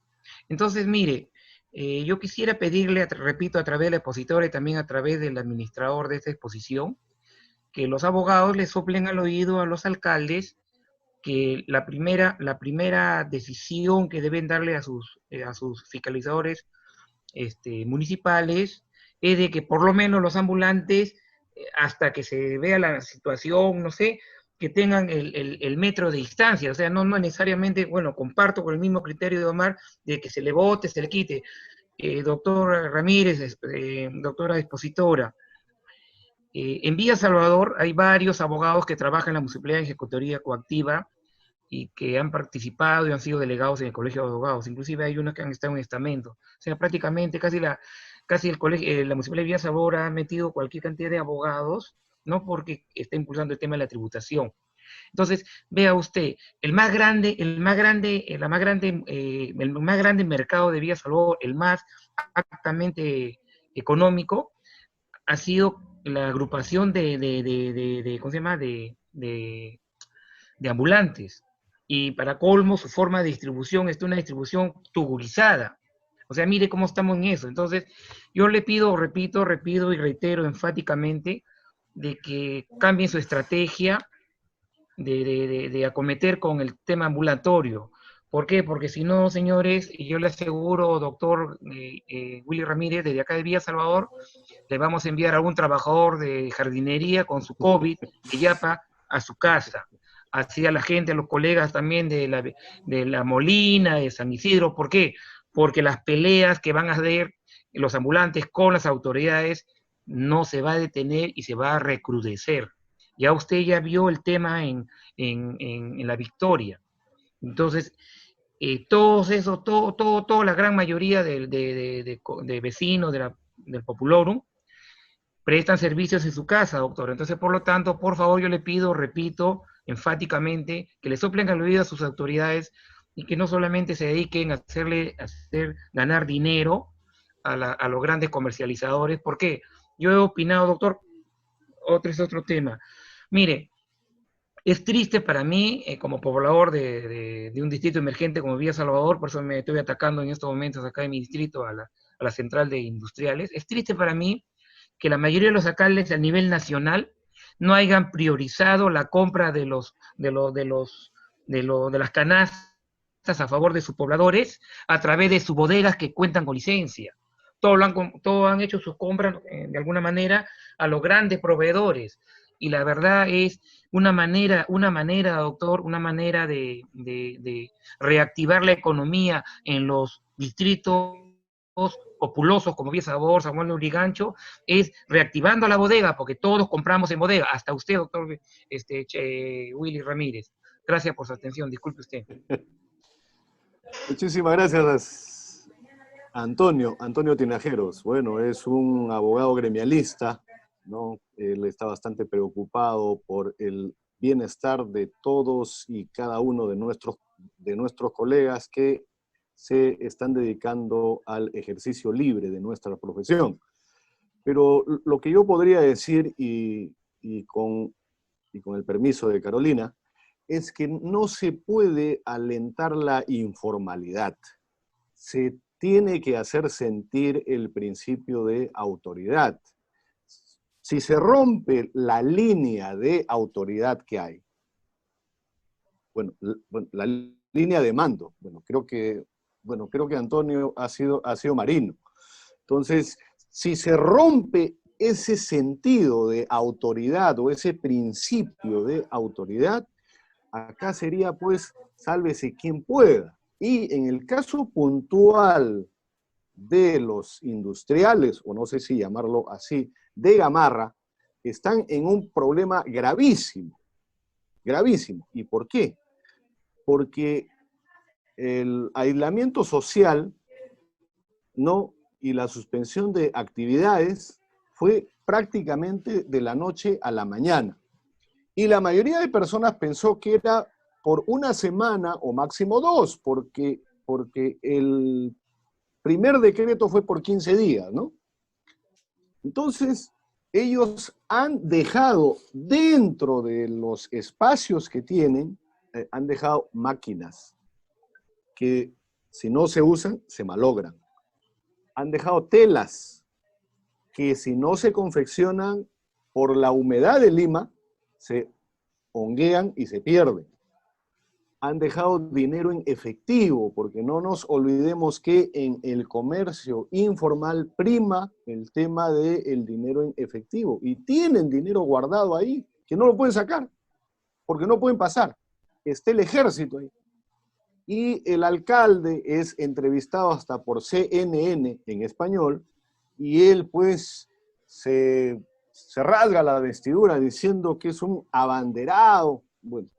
Entonces, mire, yo quisiera pedirle, repito, a través del expositor y también a través del administrador de esta exposición, que los abogados le soplen al oído a los alcaldes que la primera decisión que deben darle a sus fiscalizadores municipales es de que por lo menos los ambulantes, hasta que se vea la situación, no sé, que tengan el metro de distancia, o sea, no necesariamente, bueno, comparto con el mismo criterio de Omar, de que se le vote, se le quite. Doctor Ramírez, doctora expositora, en Villa Salvador hay varios abogados que trabajan en la Municipalidad de Ejecutoría Coactiva y que han participado y han sido delegados en el Colegio de Abogados. Inclusive hay unos que han estado en estamento. O sea, prácticamente casi el colegio, la Municipalidad de Villa Salvador ha metido cualquier cantidad de abogados, no porque está impulsando el tema de la tributación. Entonces, vea usted, el más grande mercado de Villa Salvador, el más altamente económico, ha sido la agrupación ¿cómo se llama? De ambulantes. Y para colmo, su forma de distribución es una distribución tuburizada. O sea, mire cómo estamos en eso. Entonces, yo le pido, repito y reitero enfáticamente de que cambien su estrategia de acometer con el tema ambulatorio. ¿Por qué? Porque si no, señores, y yo le aseguro, doctor Willy Ramírez, desde acá de Villa Salvador, le vamos a enviar a algún trabajador de jardinería con su COVID, de Yapa, a su casa. Así a la gente, a los colegas también de la Molina, de San Isidro. ¿Por qué? Porque las peleas que van a hacer los ambulantes con las autoridades no se va a detener y se va a recrudecer. Ya usted ya vio el tema en la Victoria. Entonces, todos esos, toda la gran mayoría de vecinos del Populorum prestan servicios en su casa, doctor. Entonces, por lo tanto, por favor, yo le pido, repito, enfáticamente, que le soplen al oído a sus autoridades y que no solamente se dediquen a hacer ganar dinero a los grandes comercializadores. ¿Por qué? Yo he opinado, doctor, es otro tema. Mire, es triste para mí, como poblador de un distrito emergente como Villa Salvador, por eso me estoy atacando en estos momentos acá en mi distrito a la central de industriales. Es triste para mí que la mayoría de los alcaldes a nivel nacional no hayan priorizado la compra de las canastas a favor de sus pobladores a través de sus bodegas que cuentan con licencia. Todos han hecho sus compras de alguna manera a los grandes proveedores. Y la verdad es una manera, doctor, una manera de reactivar la economía en los distritos populosos como Villa Sabor, San Juan de Urigancho, es reactivando la bodega, porque todos compramos en bodega, hasta usted, doctor Willy Ramírez. Gracias por su atención, disculpe usted. Muchísimas gracias, Antonio Tinajeros. Bueno, es un abogado gremialista, ¿no? Él está bastante preocupado por el bienestar de todos y cada uno de nuestros colegas que se están dedicando al ejercicio libre de nuestra profesión. Pero lo que yo podría decir, y con el permiso de Carolina, es que no se puede alentar la informalidad. Se tiene que hacer sentir el principio de autoridad. Si se rompe la línea de autoridad que hay, bueno, la línea de mando, creo que Antonio ha sido marino. Entonces, si se rompe ese sentido de autoridad o ese principio de autoridad, acá sería pues sálvese quien pueda. Y en el caso puntual de los industriales, o no sé si llamarlo así, de Gamarra, están en un problema gravísimo, gravísimo. ¿Y por qué? Porque el aislamiento social, ¿no?, y la suspensión de actividades fue prácticamente de la noche a la mañana. Y la mayoría de personas pensó que era por una semana o máximo 2, porque el primer decreto fue por 15 días, ¿no? Entonces, ellos han dejado dentro de los espacios que tienen, han dejado máquinas que si no se usan, se malogran. Han dejado telas que si no se confeccionan por la humedad de Lima, se honguean y se pierden. Han dejado dinero en efectivo, porque no nos olvidemos que en el comercio informal prima el tema del dinero en efectivo. Y tienen dinero guardado ahí, que no lo pueden sacar, porque no pueden pasar. Está el ejército ahí. Y el alcalde es entrevistado hasta por CNN en español, y él pues se rasga la vestidura diciendo que es un abanderado. Bueno,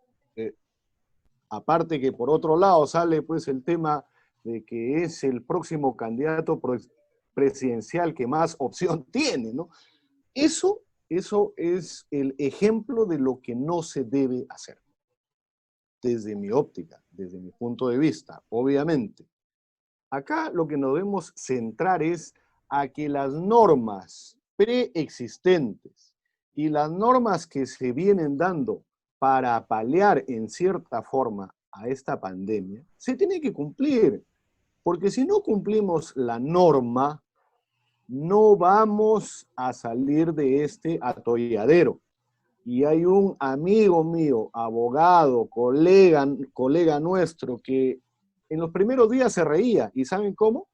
aparte que por otro lado sale pues el tema de que es el próximo candidato presidencial que más opción tiene, ¿no? Eso es el ejemplo de lo que no se debe hacer. Desde mi óptica, desde mi punto de vista, obviamente. Acá lo que nos debemos centrar es a que las normas preexistentes y las normas que se vienen dando para paliar en cierta forma a esta pandemia, se tienen que cumplir, Porque si no cumplimos la norma, no vamos a salir de este atolladero. Y hay un amigo mío, abogado, colega nuestro, que en los primeros días se reía. ¿Y saben cómo?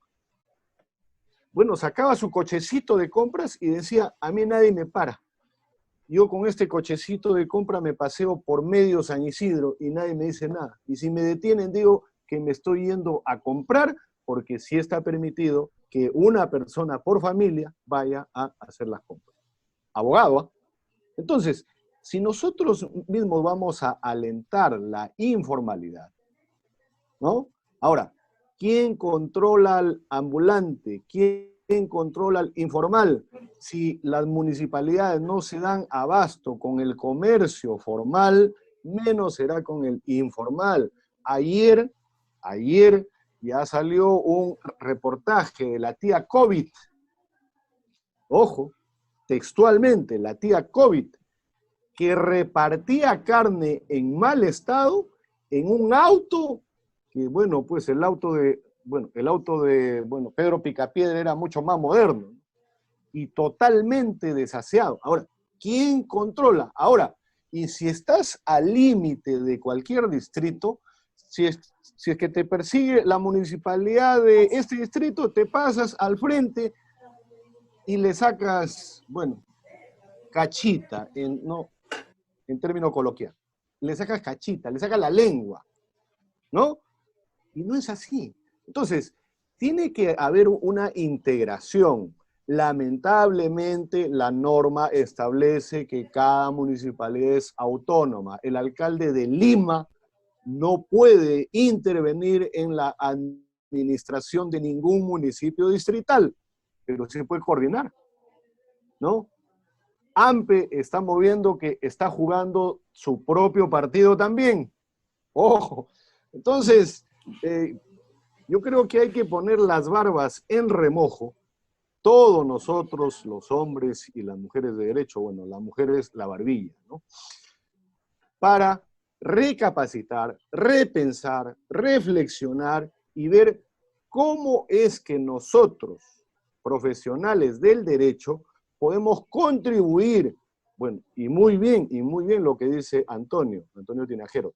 Bueno, sacaba su cochecito de compras y decía, a mí nadie me para. Yo con este cochecito de compra me paseo por medio San Isidro y nadie me dice nada. Y si me detienen, digo que me estoy yendo a comprar, porque sí está permitido que una persona por familia vaya a hacer las compras. Abogado, ¿ah? Entonces, si nosotros mismos vamos a alentar la informalidad, ¿no? Ahora, ¿quién controla al ambulante? ¿Quién controla al informal? Si las municipalidades no se dan abasto con el comercio formal, menos será con el informal. Ayer ya salió un reportaje de la tía COVID. Ojo, textualmente, la tía COVID, que repartía carne en mal estado en un auto que, bueno, pues el auto de Pedro Picapiedra era mucho más moderno y totalmente desaseado. Ahora, ¿quién controla? Ahora, y si estás al límite de cualquier distrito, si es que te persigue la municipalidad de este distrito, te pasas al frente y le sacas, bueno, cachita, en término coloquial. Le sacas cachita, le sacas la lengua, ¿no? Y no es así. Entonces, tiene que haber una integración. Lamentablemente, la norma establece que cada municipalidad es autónoma. El alcalde de Lima no puede intervenir en la administración de ningún municipio distrital, pero sí puede coordinar, ¿no? AMPE está moviendo que está jugando su propio partido también. Ojo. Entonces, yo creo que hay que poner las barbas en remojo, todos nosotros, los hombres y las mujeres de derecho, bueno, las mujeres la barbilla, ¿no? Para recapacitar, repensar, reflexionar y ver cómo es que nosotros, profesionales del derecho, podemos contribuir, bueno, y muy bien lo que dice Antonio Tinajero.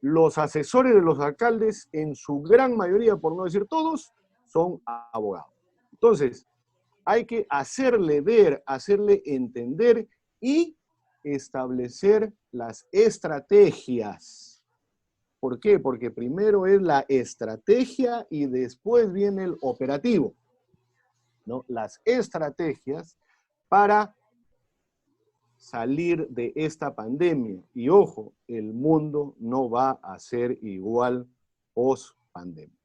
Los asesores de los alcaldes, en su gran mayoría, por no decir todos, son abogados. Entonces, hay que hacerle ver, hacerle entender y establecer las estrategias. ¿Por qué? Porque primero es la estrategia y después viene el operativo, ¿no? Las estrategias para salir de esta pandemia. Y ojo, el mundo no va a ser igual post pandemia.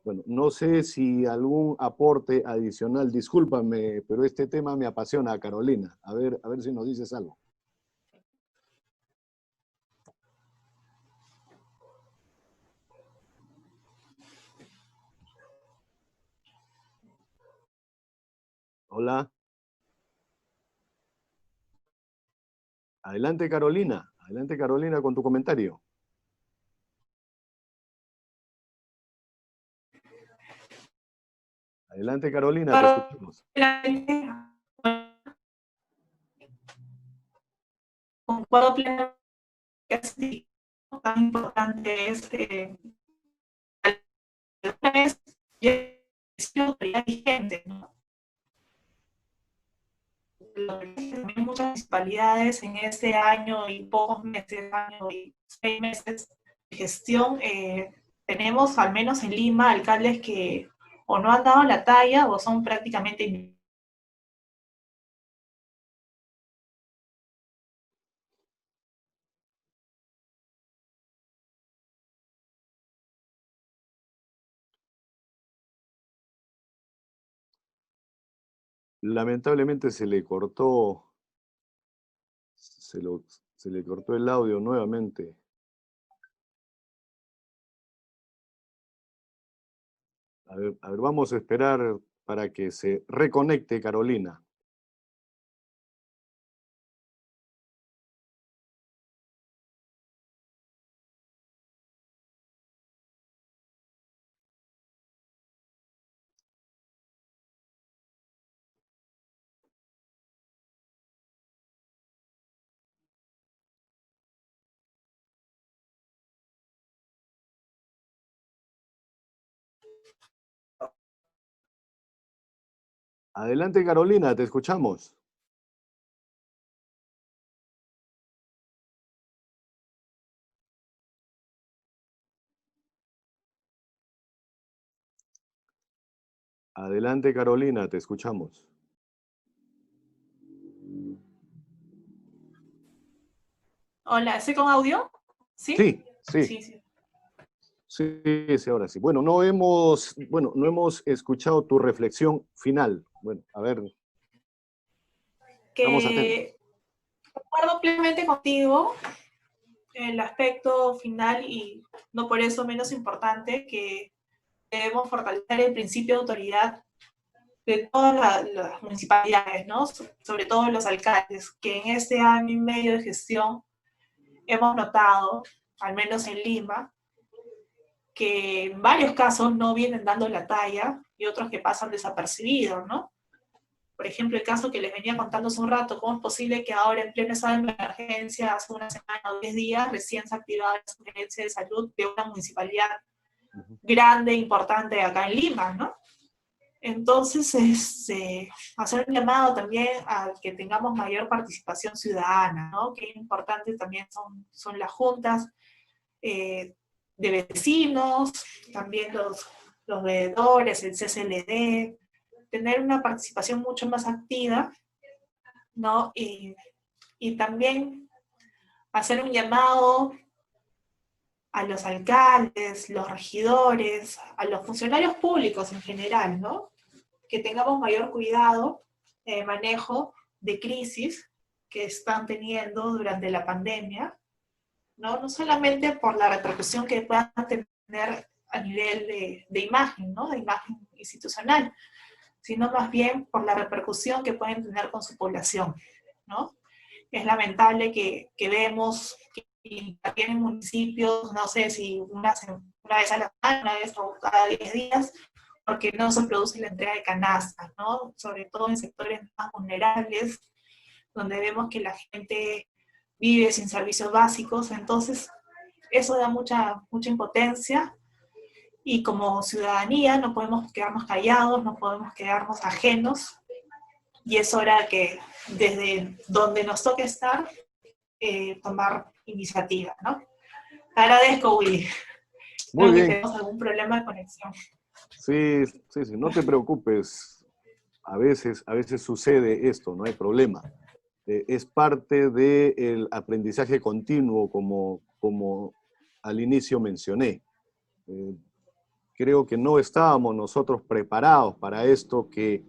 Bueno, no sé si algún aporte adicional, discúlpame, pero este tema me apasiona, Carolina. A ver si nos dices algo. Hola. Adelante, Carolina. Adelante, Carolina, con tu comentario. Adelante, Carolina, te escuchamos. Concuerdo plenamente que sí, tan importante es vigente, ¿no? También muchas municipalidades en este año y pocos meses, año y 6 meses de gestión, tenemos al menos en Lima alcaldes que o no han dado la talla o son prácticamente. Lamentablemente se le cortó el audio nuevamente. A ver, vamos a esperar para que se reconecte Carolina. Adelante, Carolina, te escuchamos. Adelante, Carolina, te escuchamos. Hola, ¿estoy con audio? ¿Sí? Sí, sí. Sí, sí. Sí, ahora sí. Bueno, no hemos escuchado tu reflexión final. Bueno, a ver, estamos atentos. Que concuerdo plenamente contigo en el aspecto final y no por eso menos importante que debemos fortalecer el principio de autoridad de todas las municipalidades, ¿no? Sobre todo los alcaldes, que en este año y medio de gestión hemos notado, al menos en Lima, que en varios casos no vienen dando la talla y otros que pasan desapercibidos, ¿no? Por ejemplo, el caso que les venía contando hace un rato, ¿cómo es posible que ahora en pleno estado de emergencia, hace una semana o 10 días, recién se ha activado la sugerencia de salud de una municipalidad grande, importante acá en Lima, ¿no? Entonces, hacer un llamado también a que tengamos mayor participación ciudadana, ¿no? Que importante también son las juntas de vecinos, también los veedores, el CCLD, tener una participación mucho más activa, ¿no? Y también hacer un llamado a los alcaldes, los regidores, a los funcionarios públicos en general, ¿no? Que tengamos mayor cuidado en el manejo de crisis que están teniendo durante la pandemia, ¿no? No solamente por la repercusión que puedan tener a nivel de imagen, ¿no? De imagen institucional, sino más bien por la repercusión que pueden tener con su población, ¿no? Es lamentable que vemos que en municipios, no sé si una vez a la semana, una vez o cada 10 días, porque no se produce la entrega de canastas, ¿no? Sobre todo en sectores más vulnerables, donde vemos que la gente vive sin servicios básicos, entonces eso da mucha impotencia y como ciudadanía no podemos quedarnos callados, no podemos quedarnos ajenos y es hora que desde donde nos toque estar, tomar iniciativa, ¿no? Te agradezco, Willy. Muy Creo que bien. tenemos algún problema de conexión. Sí, no te preocupes. A veces sucede esto, no hay problema. Es parte del aprendizaje continuo, como al inicio mencioné. Creo que no estábamos nosotros preparados para esto que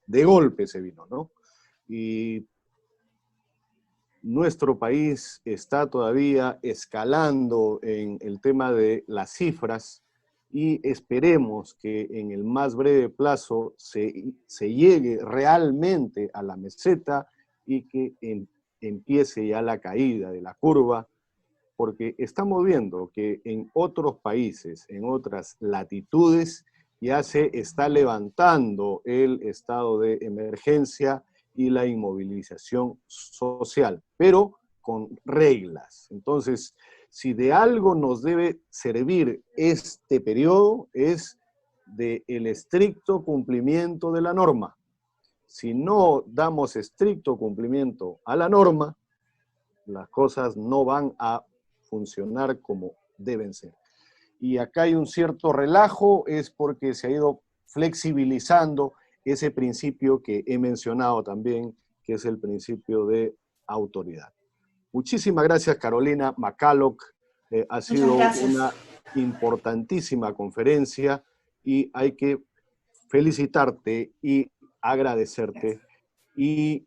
de golpe se vino, ¿no? Y nuestro país está todavía escalando en el tema de las cifras y esperemos que en el más breve plazo se llegue realmente a la meseta y que empiece ya la caída de la curva, porque estamos viendo que en otros países, en otras latitudes, ya se está levantando el estado de emergencia y la inmovilización social, pero con reglas. Entonces, si de algo nos debe servir este periodo es del estricto cumplimiento de la norma. Si no damos estricto cumplimiento a la norma, las cosas no van a funcionar como deben ser. Y acá hay un cierto relajo, es porque se ha ido flexibilizando ese principio que he mencionado también, que es el principio de autoridad. Muchísimas gracias, Carolina McCulloch. Ha sido una importantísima conferencia y hay que felicitarte y agradecerte. Y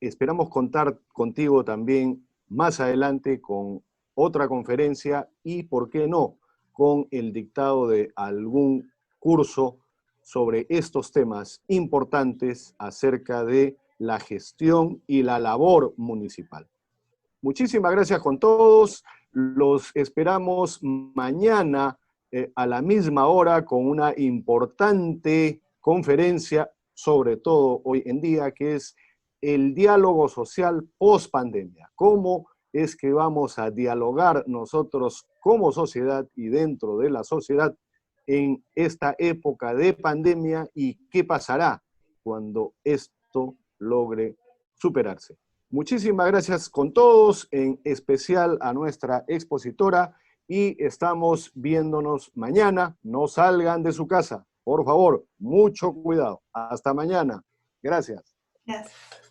esperamos contar contigo también más adelante con otra conferencia y, ¿por qué no?, con el dictado de algún curso sobre estos temas importantes acerca de la gestión y la labor municipal. Muchísimas gracias con todos. Los esperamos mañana a la misma hora con una importante conferencia, sobre todo hoy en día, que es el diálogo social post pandemia. ¿Cómo es que vamos a dialogar nosotros como sociedad y dentro de la sociedad en esta época de pandemia y qué pasará cuando esto logre superarse. Muchísimas gracias con todos, en especial a nuestra expositora, y estamos viéndonos mañana. No salgan de su casa, por favor, mucho cuidado. Hasta mañana. Gracias. Gracias.